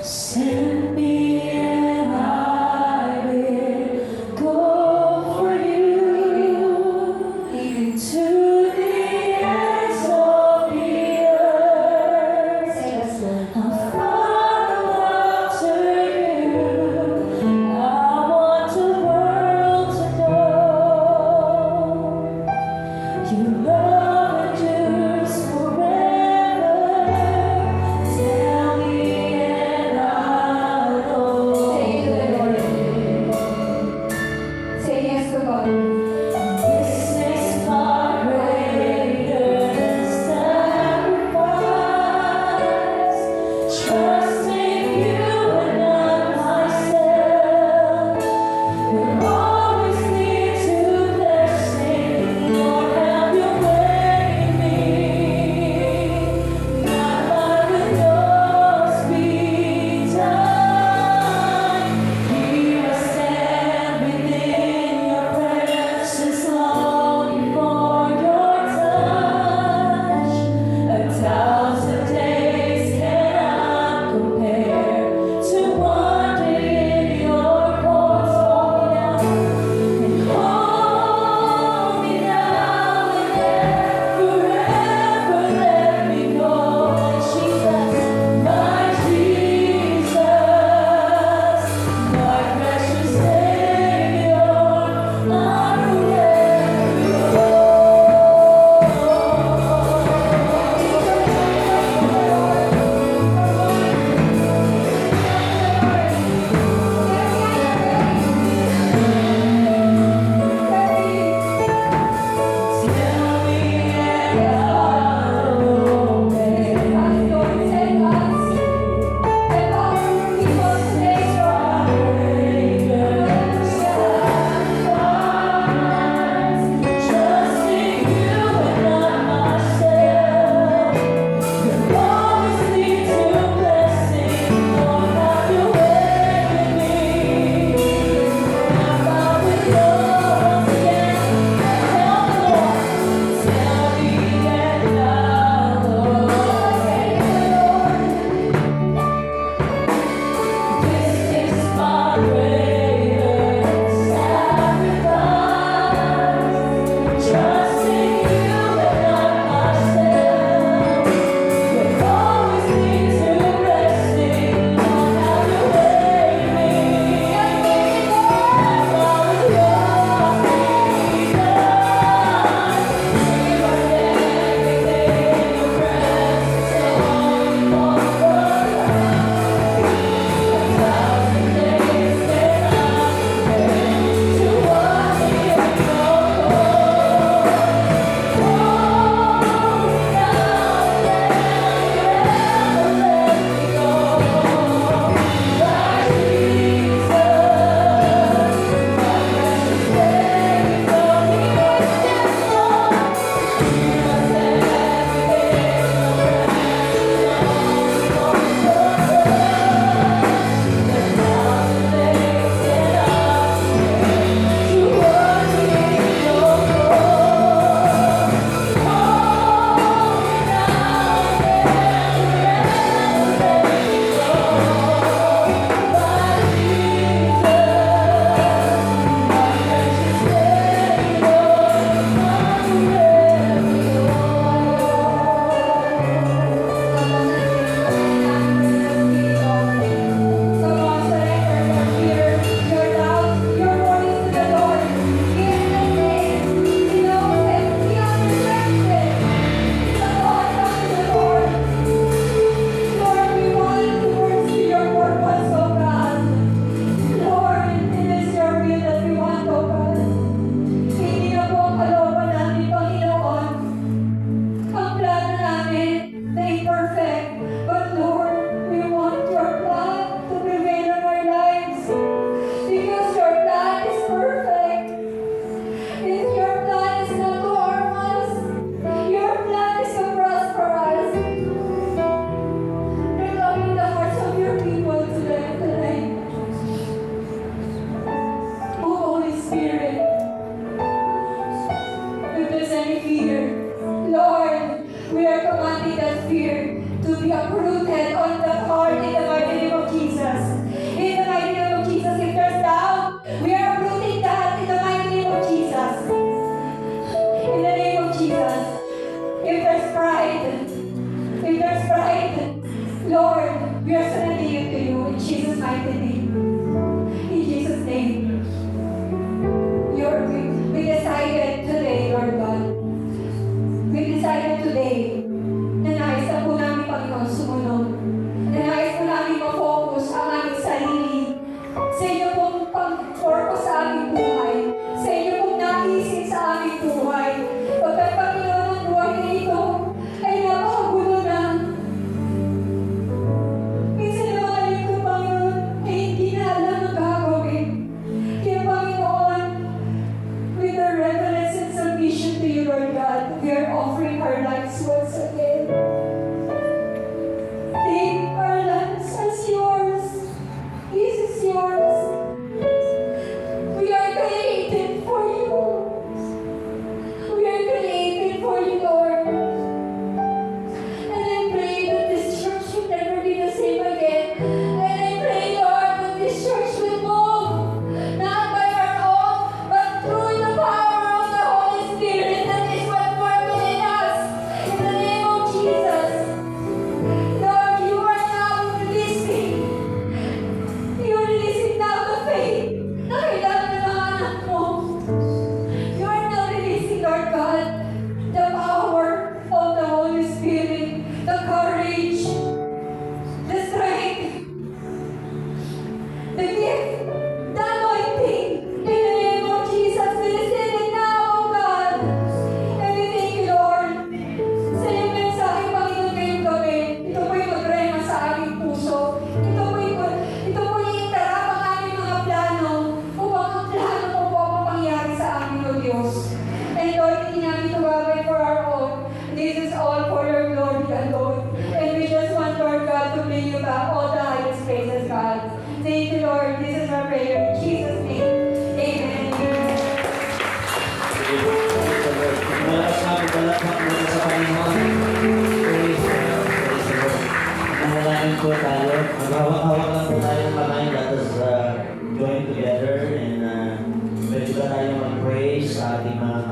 Send me and I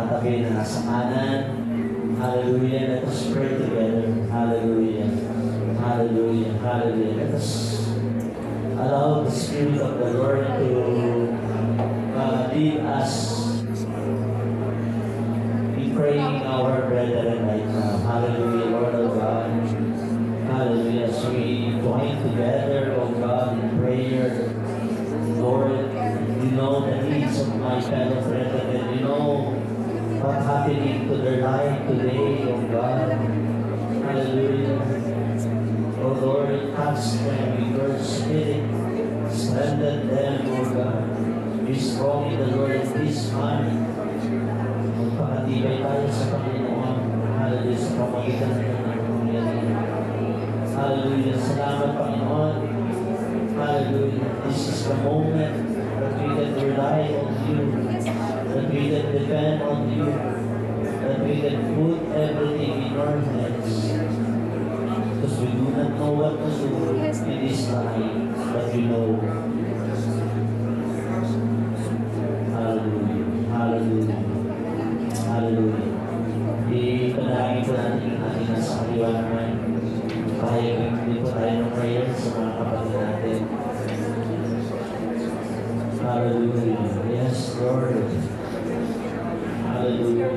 katabi na nasa kanan. Hallelujah. Let us pray together. Hallelujah. Hallelujah. Hallelujah. Let us allow the Spirit of the Lord to lead us in praying our brethren right now. Hallelujah, Lord of God. Hallelujah. As we join together, oh God, in prayer, Lord, you know the needs of my fellow brethren. You know what's happening to their life today, oh God. Hallelujah. Oh Lord, touch them with your Spirit. Strengthen them, oh God. Be strong in the Lord this morning. Magpakatibay tayo sa Panginoon. Hallelujah, sa pamagitan ng Panginoon. Hallelujah. Salamat, Panginoon. Hallelujah. This is the moment that we can rely on you, that we can depend on you, that we can put everything in your hands. Because we do not know what to do in this life, but we know. Hallelujah. Hallelujah. Hallelujah. Ipanalangin po natin yung ating nasa kaliwa naman. Pahayagin din po tayo ng prayer sa mga kapatid natin. Hallelujah. Yes, Lord. Hallelujah.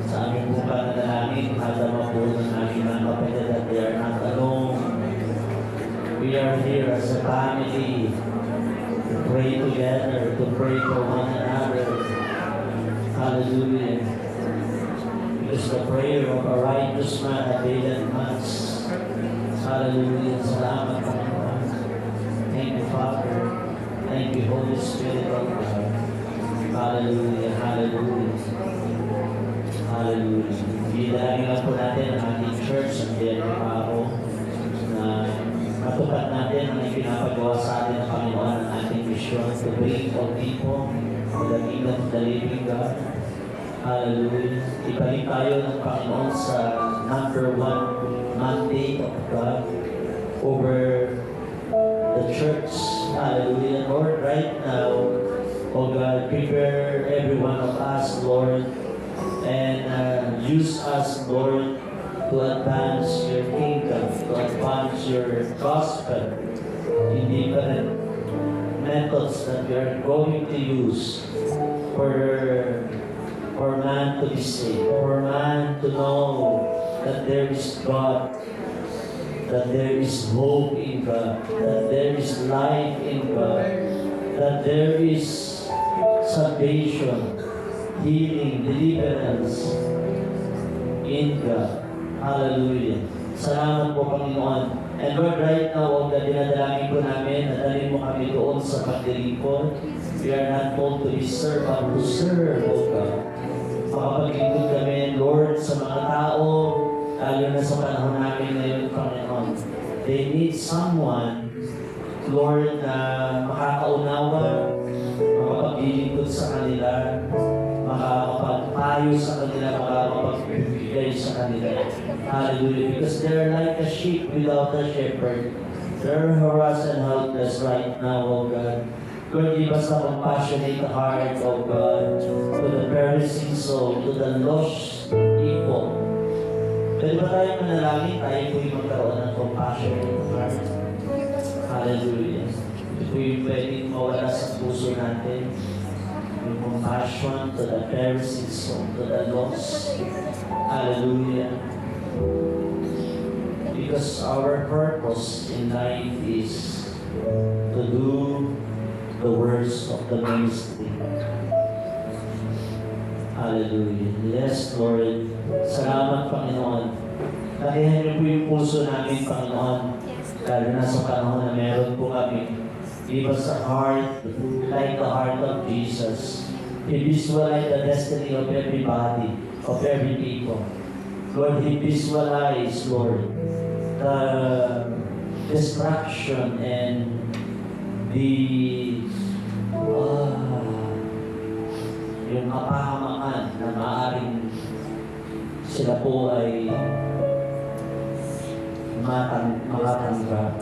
Sa aming pong panalangin, hadama po ng aming mga kapatid at they are not alone. We are here as a family to pray together, to pray for one another. Hallelujah. Because the prayer of a righteous man availeth much. Hallelujah. Salamat, Panginoon. Thank you, Father. Thank you, Holy Spirit of God. Hallelujah. Hallelujah. Hallelujah. Idalangin lang po natin ang ating church, ang DLPAO, na matupad natin ang ipinapagawa sa atin ng Panginoon ang ating mission to bring all people to the kingdom of the living God. Hallelujah. Ibalik tayo ng Panginoon sa number one mandate of God over the church. Hallelujah. Lord, right now, oh God, prepare every one of us, Lord, and use us, Lord, to advance your kingdom, to advance your gospel in different methods that we are going to use for man to be saved, for man to know that there is God, that there is hope in God, that there is life in God, that there is salvation, healing, deliverance in God. Hallelujah. Salamat po, Panginoon. And Lord, right now, huwag na dinadalangin po namin, nadalhin mo kami doon sa paglilingkod. We are not called to be served, but to serve, O God. Makapaglingkod kami, Lord, sa mga tao, lalo na sa panahon namin ngayon, Panginoon. They need someone, Lord, na makakaunawa, makapaglilingkod sa kanila, makakapagpayo sa kanila, makakapagbigay sa kanila. Hallelujah. Because they're like a sheep without a shepherd. They're harassed and helpless right now, O God. Lord, give us a compassionate heart, O God, to the perishing soul, to the lost people. Pwede ba tayo manalangin? Tayo po'y magkaroon ng compassionate heart. Hallelujah. Ito po'y pwedeng mawala sa puso natin. Yung compassion to the perishing soul, to the lost. Hallelujah. Because our purpose in life is to do the works of the ministry. Hallelujah. Yes, Lord. Salamat, Panginoon. Kalihan niyo po yung puso namin, Panginoon. Lalo na sa panahon na meron po kami. Give us a heart like the heart of Jesus. He visualize the destiny of everybody, of every people. Lord, He visualize, Lord, the destruction and the yung kapahamakan na maaaring sila po ay makatanggap.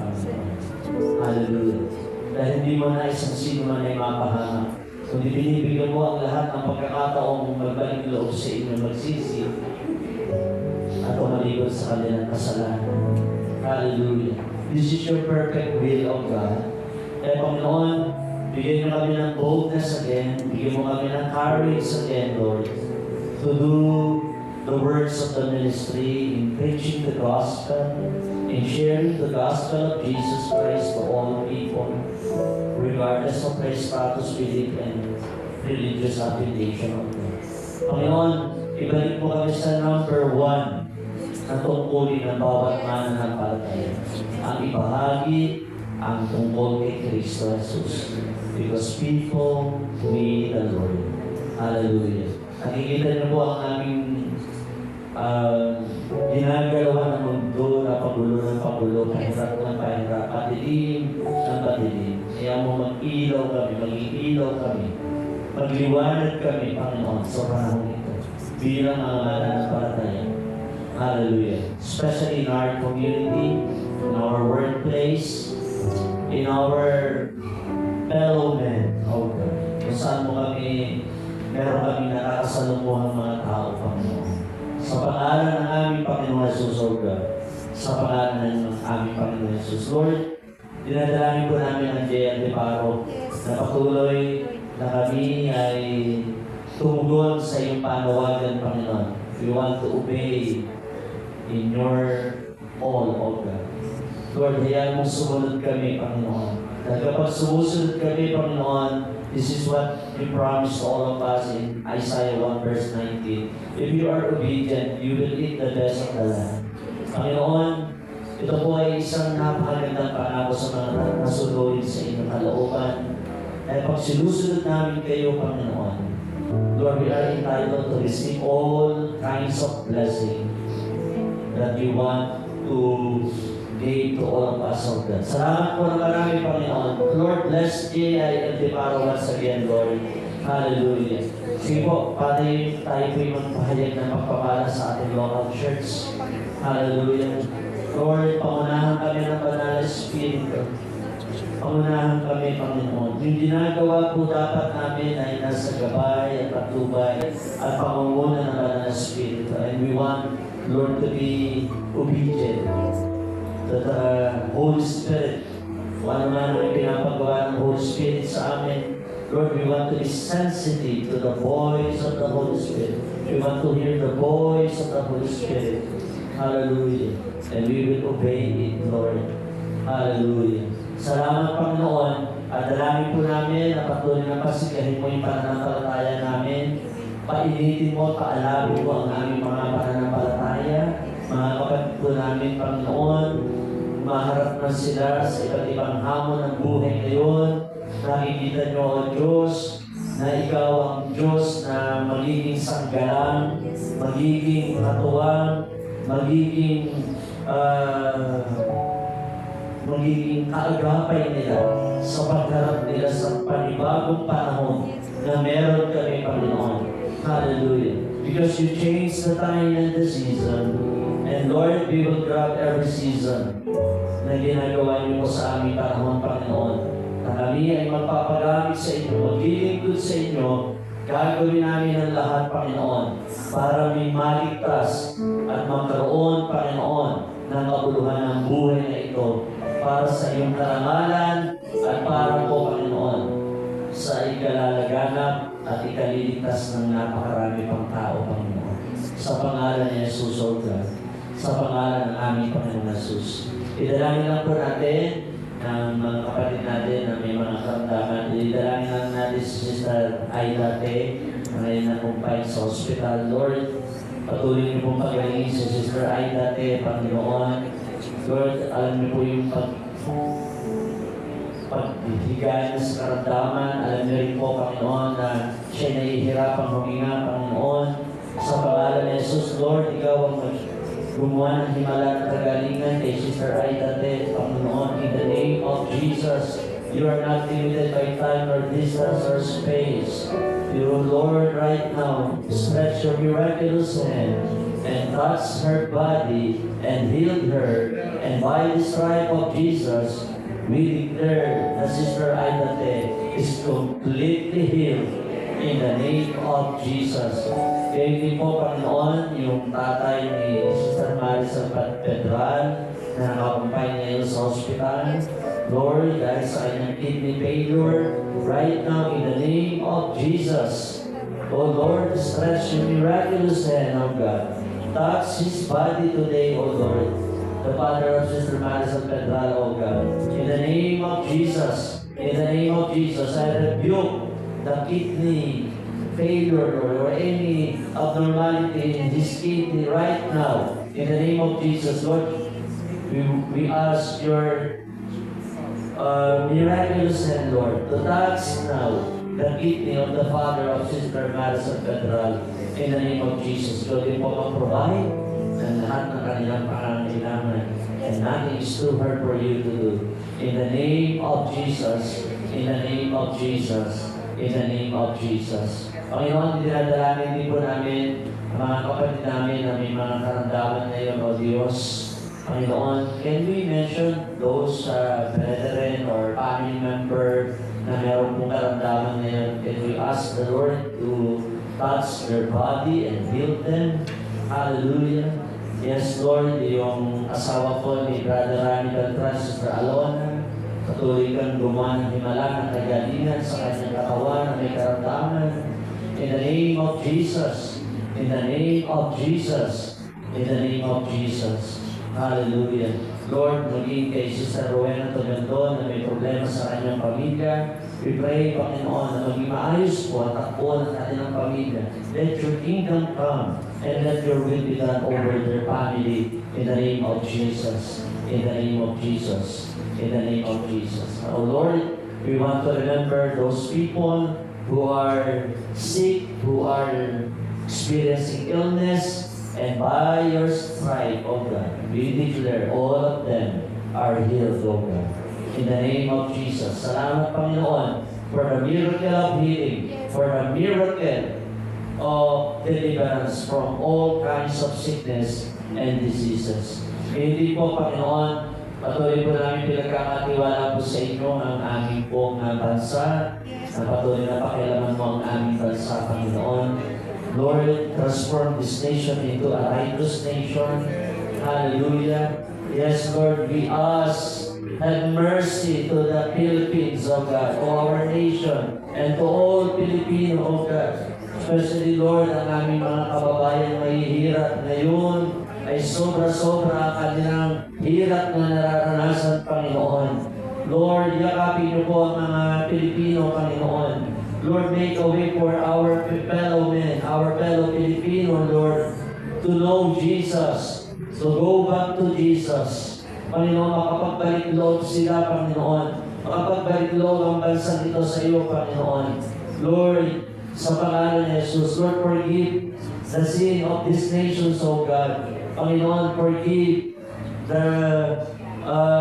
Hallelujah. Dahil hindi mo na isang sino man ay mapahamak. kundi binibigyan mo ang lahat ng pagkakataong magbalik loob sa inyo, magsisi, at umalikot sa kanilang kasalanan. Hallelujah. This is your perfect will of God. Kaya Panginoon, bigyan mo kami ng boldness again, bigyan mo kami ng courage again, Lord, to do the works of the ministry in preaching the gospel, in sharing the gospel of Jesus Christ to all people, regardless of their status, belief, and religious affiliation of them. Panginoon, ibalik mo kami sa number 1 na tungkulin ng bawat mananampalataya. Ang ibahagi ang tungkol kay Kristo Jesus. Because people need the Lord. Hallelujah. Nakikita niyo po ang aming ginagalawa ng mundo na pagulo ng pagulo, pahirap ng pahirap, patilim ng patilim. Kaya mo mag-ilaw kami, mag-iilaw kami, magliwanag kami, Panginoon, sa panahon ito, bilang mga mananampalataya. Hallelujah. Especially in our community, in our workplace, in our fellow men, oh God. Kung saan mo kami, meron kami nakakasalumuhan mga tao, Panginoon. Sa pangalan ng aming Panginoon Jesus, O God. Sa pangalan ng aming Panginoon Jesus. Lord, dinadalangin po namin ang J.L. Paro na patuloy na kami ay tumugon sa iyong panawagan, Panginoon. We want to obey in your all, O God. Lord, hayaan mong sumunod kami, Panginoon. Dahil kapag sumusunod kami, Panginoon, this is what you promised to all of us in Isaiah 1 verse 19. If you are obedient, you will eat the best of the land. Panginoon, ito po ay isang napakagandang pangako sa mga nasuloy sa inyong kalooban. Dahil pag sinusunod namin kayo, Panginoon, Lord, we are entitled to receive all kinds of blessing that you want to give to all of us, O God. Salamat po na marami, Panginoon. Lord, bless J.I. Paro once again, Lord. Hallelujah. Sige po, Padre, tayo po yung magpahayag ng pagpapala sa ating local church. Hallelujah. Lord, pangunahan kami ng Banal na Espiritu. Pangunahan kami, Panginoon. Yung ginagawa po dapat namin ay nasa gabay at patubay at pangunguna ng Banal na Espiritu. And we want, Lord, to be obedient to the Holy Spirit. Kung ano man ang pinapagawa ng Holy Spirit sa amin, Lord, we want to be sensitive to the voice of the Holy Spirit. We want to hear the voice of the Holy Spirit. Hallelujah. And we will obey it, Lord. Hallelujah. Salamat, Panginoon. At dalangin po namin na patuloy na pasigahin mo yung pananampalataya namin. Painitin mo, paalawin mo ang aming mga pananampalataya. Mga kapatid po namin, Panginoon, maharap na sila sa iba't ibang hamon ng buhay ngayon. Nakikita niyo, O Diyos, na Ikaw ang Diyos na magiging sanggalang, magiging katuwang, magiging kaagapay nila sa pagharap nila sa panibagong panahon na meron kami, Panginoon. Hallelujah. Because you change the time and the season. And Lord, we will grab every season na ginagawa niyo po sa aming panahon, Panginoon. Na kami ay magpapagamit sa inyo, maglilingkod sa inyo, gagawin namin ang lahat, Panginoon, para may maligtas at magkaroon, Panginoon, ng kabuluhan ng buhay na ito para sa iyong karangalan at para po, Panginoon, sa ikalalaganap at ikaliligtas ng napakarami pang tao, Panginoon. Sa pangalan ni Jesus, O God. Sa pangalan ng aming Panginoon Jesus. Idalangin lang po natin ng mga kapatid natin na may mga karamdaman. Idalangin lang natin si Sister Aida Te na ngayon na-confine sa hospital. Lord, patuloy niyo pong pagalingin si Sister Aida Te, Panginoon. Lord, alam niyo po yung pagbibigay sa karamdaman. Alam niyo rin po, Panginoon, na siya nahihirapang huminga, Panginoon. Sa pangalan ni Jesus, Lord, Ikaw ang gumawa ng himala ng kagalingan kay Sister Aida Te, Panginoon. In the name of Jesus, you are not limited by time or distance or space. You, Lord, right now, stretch your miraculous hand and touch her body and heal her. And by the stripe of Jesus, we declare that Sister Aida Te is completely healed in the name of Jesus. Kaya hindi po, Panginoon, yung tatay ni Sister Marisa Pedral na nakakumpay ngayon sa hospital. Lord, dahil sa kanyang kidney failure, right now in the name of Jesus, oh Lord, stretch your miraculous hand, oh God. Touch his body today, oh Lord. The father of Sister Marisa Pedral, oh God. In the name of Jesus, in the name of Jesus, I rebuke the kidney failure or any abnormality in his kidney right now. In the name of Jesus, Lord, we ask your miraculous hand, Lord, to touch now the kidney of the father of Sister Marisa Pedral. In the name of Jesus, Lord, din po mag-provide ng lahat ng kanilang pangangailangan. And nothing is too hard for you to do. In the name of Jesus, in the name of Jesus, in the name of Jesus. Panginoon, dinadalangin din po namin ang mga kapatid namin na may mga karamdaman ngayon, O Diyos. Panginoon, can we mention those brethren or family member na meron pong karamdaman ngayon? Can we ask the Lord to touch their body and heal them? Hallelujah. Yes, Lord, yung asawa ko ni Brother Rami Beltran, Sister Alona, patuloy kang gumawa ng himala ng kagalingan sa kanyang katawan na may karamdaman. In the name of Jesus, in the name of Jesus, in the name of Jesus. Hallelujah. Lord, maging kay Sister Rowena Togandon na may problema sa kanyang pamilya, we pray, Panginoon, na maging maayos po at takbo ng kanilang pamilya. Let your kingdom come and let your will be done over their family in the name of Jesus. In the name of Jesus. In the name of Jesus. Oh Lord, we want to remember those people who are sick, who are experiencing illness, and by your stripe, O God, we declare all of them are healed, O God. In the name of Jesus. Salamat, Panginoon, for the miracle of healing, for the miracle of deliverance from all kinds of sickness and diseases. Hindi po, Panginoon, patuloy po namin pinagkakatiwala po sa inyo ang aming pong bansa, na patuloy na pakialaman mo ang aming bansa, Panginoon. Lord, transform this nation into a righteous nation. Hallelujah. Yes, Lord, we ask, have mercy to the Philippines, O God, to our nation, and to all Filipino, O God. Especially, Lord, ang aming mga kababayan mahihirap ngayon ay sobra-sobra ang kanilang hirap na nararanasan, Panginoon. Lord, yakapin niyo po ang mga Pilipino, Panginoon. Lord, make a way for our fellow men, our fellow Filipino, Lord, to know Jesus, to go back to Jesus. Panginoon, makapagbalik loob sila, Panginoon. Makapagbalik loob ang bansang ito sa iyo, Panginoon. Lord, sa pangalan ni Jesus, Lord, forgive the sin of these nations, O God. Panginoon, forgive the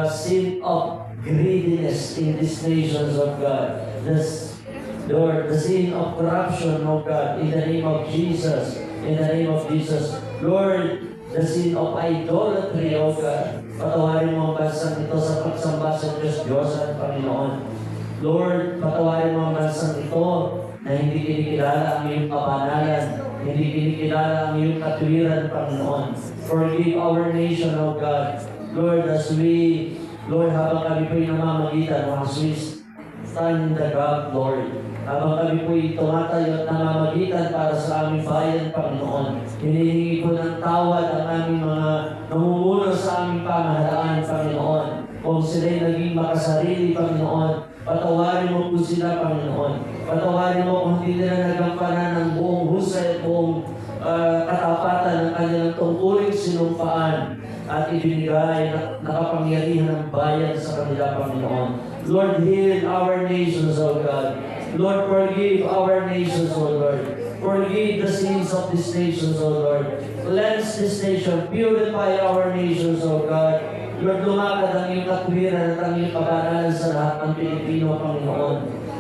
sin of greediness in these nations, O God. Lord, the sin of corruption, O God, in the name of Jesus, in the name of Jesus. Lord, the sin of idolatry, O God. Patawarin mo ang bansang ito sa pagsamba sa Diyos-Diyosan, Panginoon. Lord, patawarin mo ang bansang ito na hindi kinikilala ang iyong kabanalan, hindi kinikilala ang iyong katwiran, Panginoon. Forgive our nation, O God. Lord, Lord, habang kami po'y namamagitan, mga Swiss, stand in the gap, Lord. Habang kami po'y tumatayo at namamagitan para sa aming bayan, Panginoon. Hinihingi ko ng tawad ang aming mga namumuno sa aming pamahalaan, Panginoon. Kung sila'y naging makasarili, Panginoon, patawarin mo po sila, Panginoon. Patawarin mo kung hindi nila nagampanan ng buong husay at buong katapatan ng kanilang tungkuling sinumpaan at ibinigay na kapangyarihan ng bayan sa kanila, Panginoon. Lord, heal our nations, O God. Lord, forgive our nations, O Lord. Forgive the sins of these nations, O Lord. Cleanse this nation. Purify our nations, O God. Lord, lumakad ang iyong katwiran at ang iyong kabanalan sa lahat ng Pilipino, Panginoon.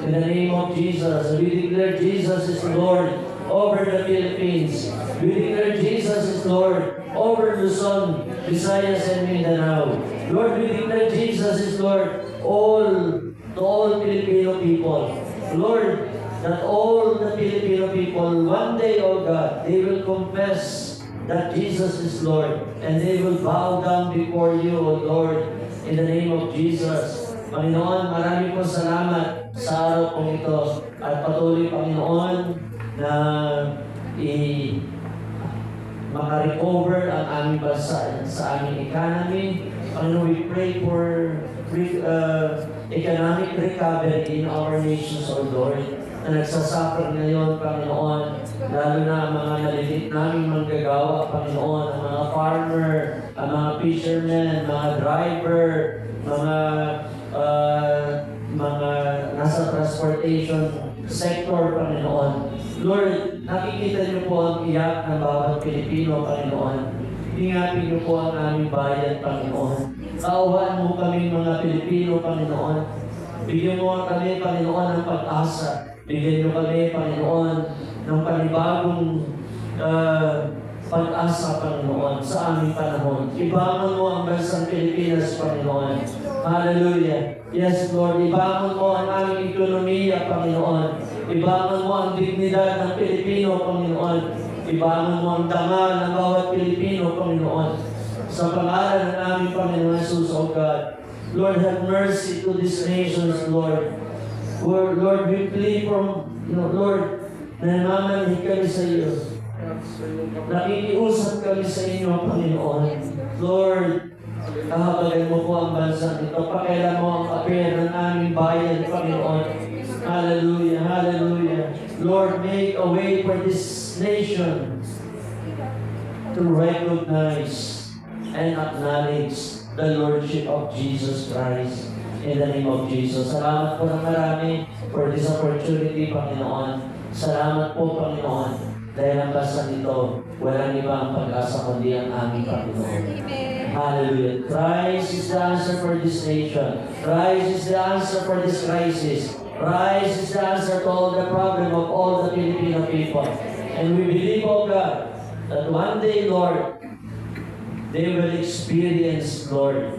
In the name of Jesus, we declare Jesus is Lord over the Philippines. We declare Jesus is Lord over Luzon, Visayas, and Mindanao. Lord, we declare Jesus is Lord to all Filipino people. Lord, that all the Filipino people, one day, O God, they will confess that Jesus is Lord, and they will bow down before you, O Lord, in the name of Jesus. Panginoon, marami po salamat sa araw pong ito, at patuloy, Panginoon, na maka-recover ang aming bansa sa aming economy. Panginoon, we pray for economic recovery in our nations, O Lord, na nagsasuffer ngayon, Panginoon, lalo na ang mga nalilit naming manggagawa, Panginoon, ang mga farmer, ang mga fishermen, mga driver, mga nasa transportation sector, Panginoon. Lord, nakikita niyo po ang iyak ng bawat Pilipino, Panginoon. Ingapin niyo po ang aming bayan, Panginoon. Kaawaan mo kami mga Pilipino, Panginoon. Bigyan mo kami, Panginoon, ng pag-asa. Bigyan niyo kami, Panginoon, ng panibagong pag-asa, Panginoon, sa aming panahon. Ibangon mo ang bansang Pilipinas, Panginoon. Hallelujah. Yes, Lord. Ibangon mo ang aming ekonomiya, Panginoon. Ibangon mo ang dignidad ng Pilipino, Panginoon. Ibangon mo ang dangal ng bawat Pilipino, Panginoon. Sa pangalan ng aming Panginoon Jesus, O God. Lord, have mercy to these nations, Lord. Lord, we plead from, Lord, nanamanhig kami sa iyo. Nakikiusap kami sa inyo, Panginoon. Lord, kahabagan mo po ang bansa nito. Pakailan mo ang kapir ng aming bayan, Panginoon. Hallelujah, hallelujah. Lord, make a way for this nation to recognize and acknowledge the Lordship of Jesus Christ. In the name of Jesus. Salamat po ng marami for this opportunity, Panginoon. Salamat po, Panginoon. Dahil ang basa nito, walang ibang pag-asa kundi ang aming Panginoon. Hallelujah. Christ is the answer for this nation. Christ is the answer for this crisis. Christ is the answer to all the problem of all the Filipino people. And we believe, O God, that one day, Lord, they will experience, Lord,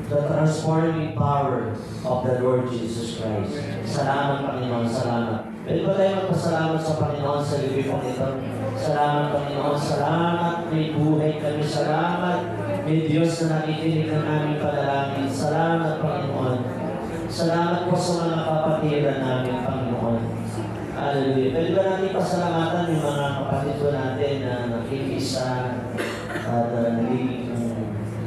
the transforming power of the Lord Jesus Christ. Salamat, Panginoon. Salamat. Pwede ba tayo magpasalamat sa Panginoon sa gabi pong ito? Salamat, Panginoon. Salamat. May buhay kami. Salamat. May Diyos na nakikinig ng aming panalangin. Salamat, Panginoon. Salamat po sa mga kapatiran namin, Panginoon. Hallelujah. Pwede ba natin pasalamatan yung mga kapatid ko natin na nakikisa at nagiging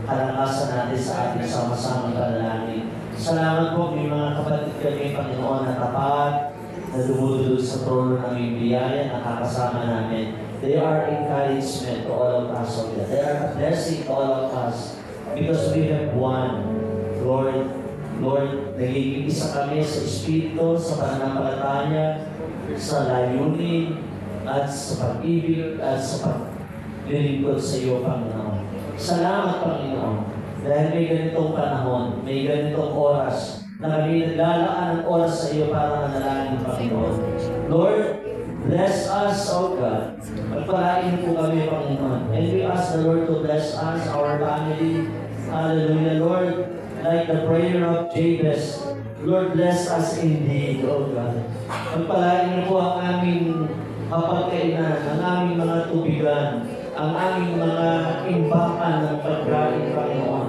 kalakasan natin sa ating sama-samang panalangin. Salamat po may mga kapatid kami, Panginoon, na tapat, na dumudulog sa trono ng aming biyaya, nakakasama namin. They are encouragement to all of us. They are a blessing to all of us because we have one. Lord, nagiging isa kami sa Espiritu, sa pananampalataya, sa layunin, at sa pag-ibig, at sa paglilingkod sa iyo, Panginoon. Salamat, Panginoon, dahil may ganitong panahon, may ganitong oras, na kami naglalaan ng oras sa iyo para manalangin, Panginoon. Lord, bless us, O God. Pagpalain po kami, Panginoon. And we ask the Lord to bless us, our family. Hallelujah, Lord. Like the prayer of Jabez, Lord, bless us indeed, O God. Pagpalain po ang aming kapagkainan, ang aming mga tubigan, ang aming mga imbakan ng pagkain, Panginoon.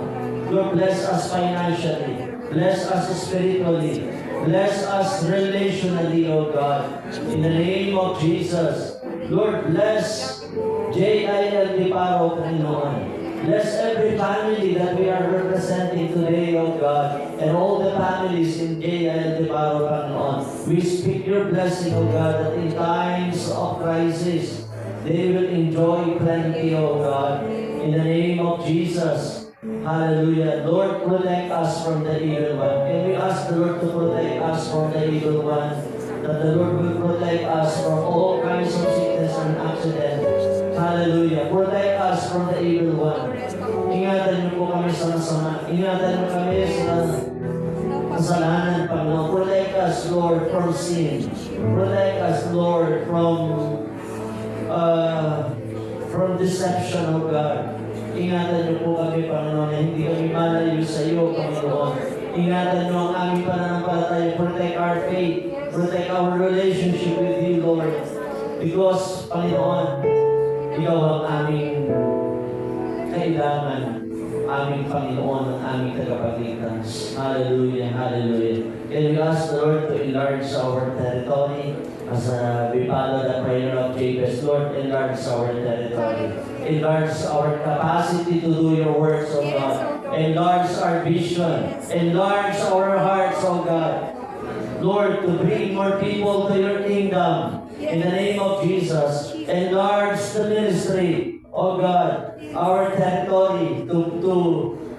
Lord, bless us financially. Bless us spiritually. Bless us relationally, O God. In the name of Jesus. Lord, bless J.I.L. Diparo, Panginoon. Bless every family that we are representing today, O God, and all the families in J.I.L. Diparo, Panginoon. We speak your blessing, O God, that in times of crisis, they will enjoy plenty, O God. In the name of Jesus. Hallelujah. Lord, protect us from the evil one. Can we ask the Lord to protect us from the evil one? That the Lord will protect us from all kinds of sickness and accidents. Hallelujah. Protect us from the evil one. Ingatan niyo po kami sa masama. Ingatan niyo kami sa kasalanan, Panginoon. Protect us, Lord, from sin. Protect us, Lord, from deception, O God. Ingatan niyo po kami, Panginoon, na hindi kami malayo sa iyo, Panginoon. Ingatan niyo ang aming pananampalataya. Protect our faith. Protect our relationship with you, Lord. Because, Panginoon, ikaw ang aming kailangan. Aming Panginoon, ang aming tagapagligtas. Hallelujah, hallelujah. Can we ask the Lord to enlarge our territory? As we follow the prayer of Jabez, Lord, enlarge our territory. Enlarge our capacity to do your works, O God. Enlarge our vision. Enlarge our hearts, O God. Lord, to bring more people to your kingdom. In the name of Jesus, enlarge the ministry, O God, our territory to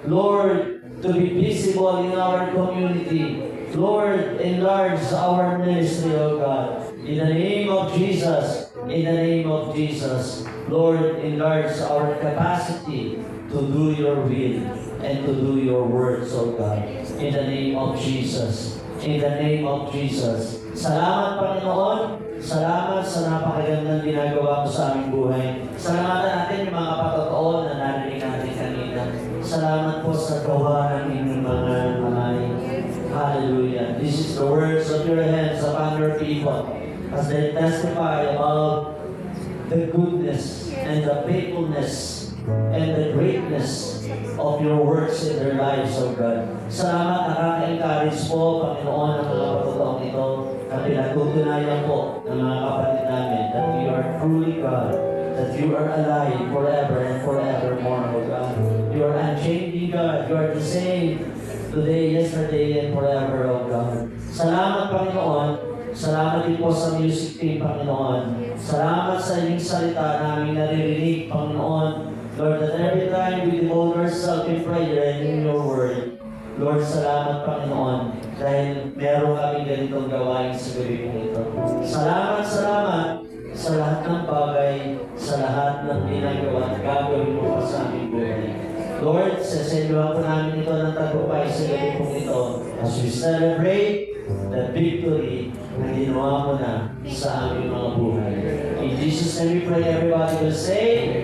Lord, to be visible in our community. Lord, enlarge our ministry, O God. In the name of Jesus, in the name of Jesus, Lord, enlarge our capacity to do your will and to do your words, O God. In the name of Jesus. In the name of Jesus. Salamat, Panginoon. Salamat sa napakagandang ginagawa mo sa aming buhay. Salamatan natin yung mga kapatotoo na narinig natin kanina. Salamat po sa gawa ng inyong mga kamay. Hallelujah. This is the words of your hands upon your people as they testify about the goodness and the faithfulness and the greatness of your works in their lives, O God. Salamat, nakaka-encourage po, Panginoon, ang mga patutuang ito at pinatutunayan po ng mga kapatid namin that you are truly God, that you are alive forever and forevermore, O God. You are unchanging God. You are the same today, yesterday, and forever, O God. Salamat, Panginoon. Salamat din po sa music team, Panginoon. Salamat sa inyong salita namin naririnig, Panginoon. Lord, that every time we devote ourselves in prayer and in your word, Lord, salamat, Panginoon, dahil meron kami ganitong gawain sa gabi kong ito. Salamat, salamat sa lahat ng bagay, sa lahat ng ginagawa at gagawin mo pa sa aming buhay. Lord, sasenyohan po namin ito ng tagumpay sa gabi kong ito as we celebrate the victory na ginawa mo na sa aming mga buhay. In Jesus' name we pray, everybody will say,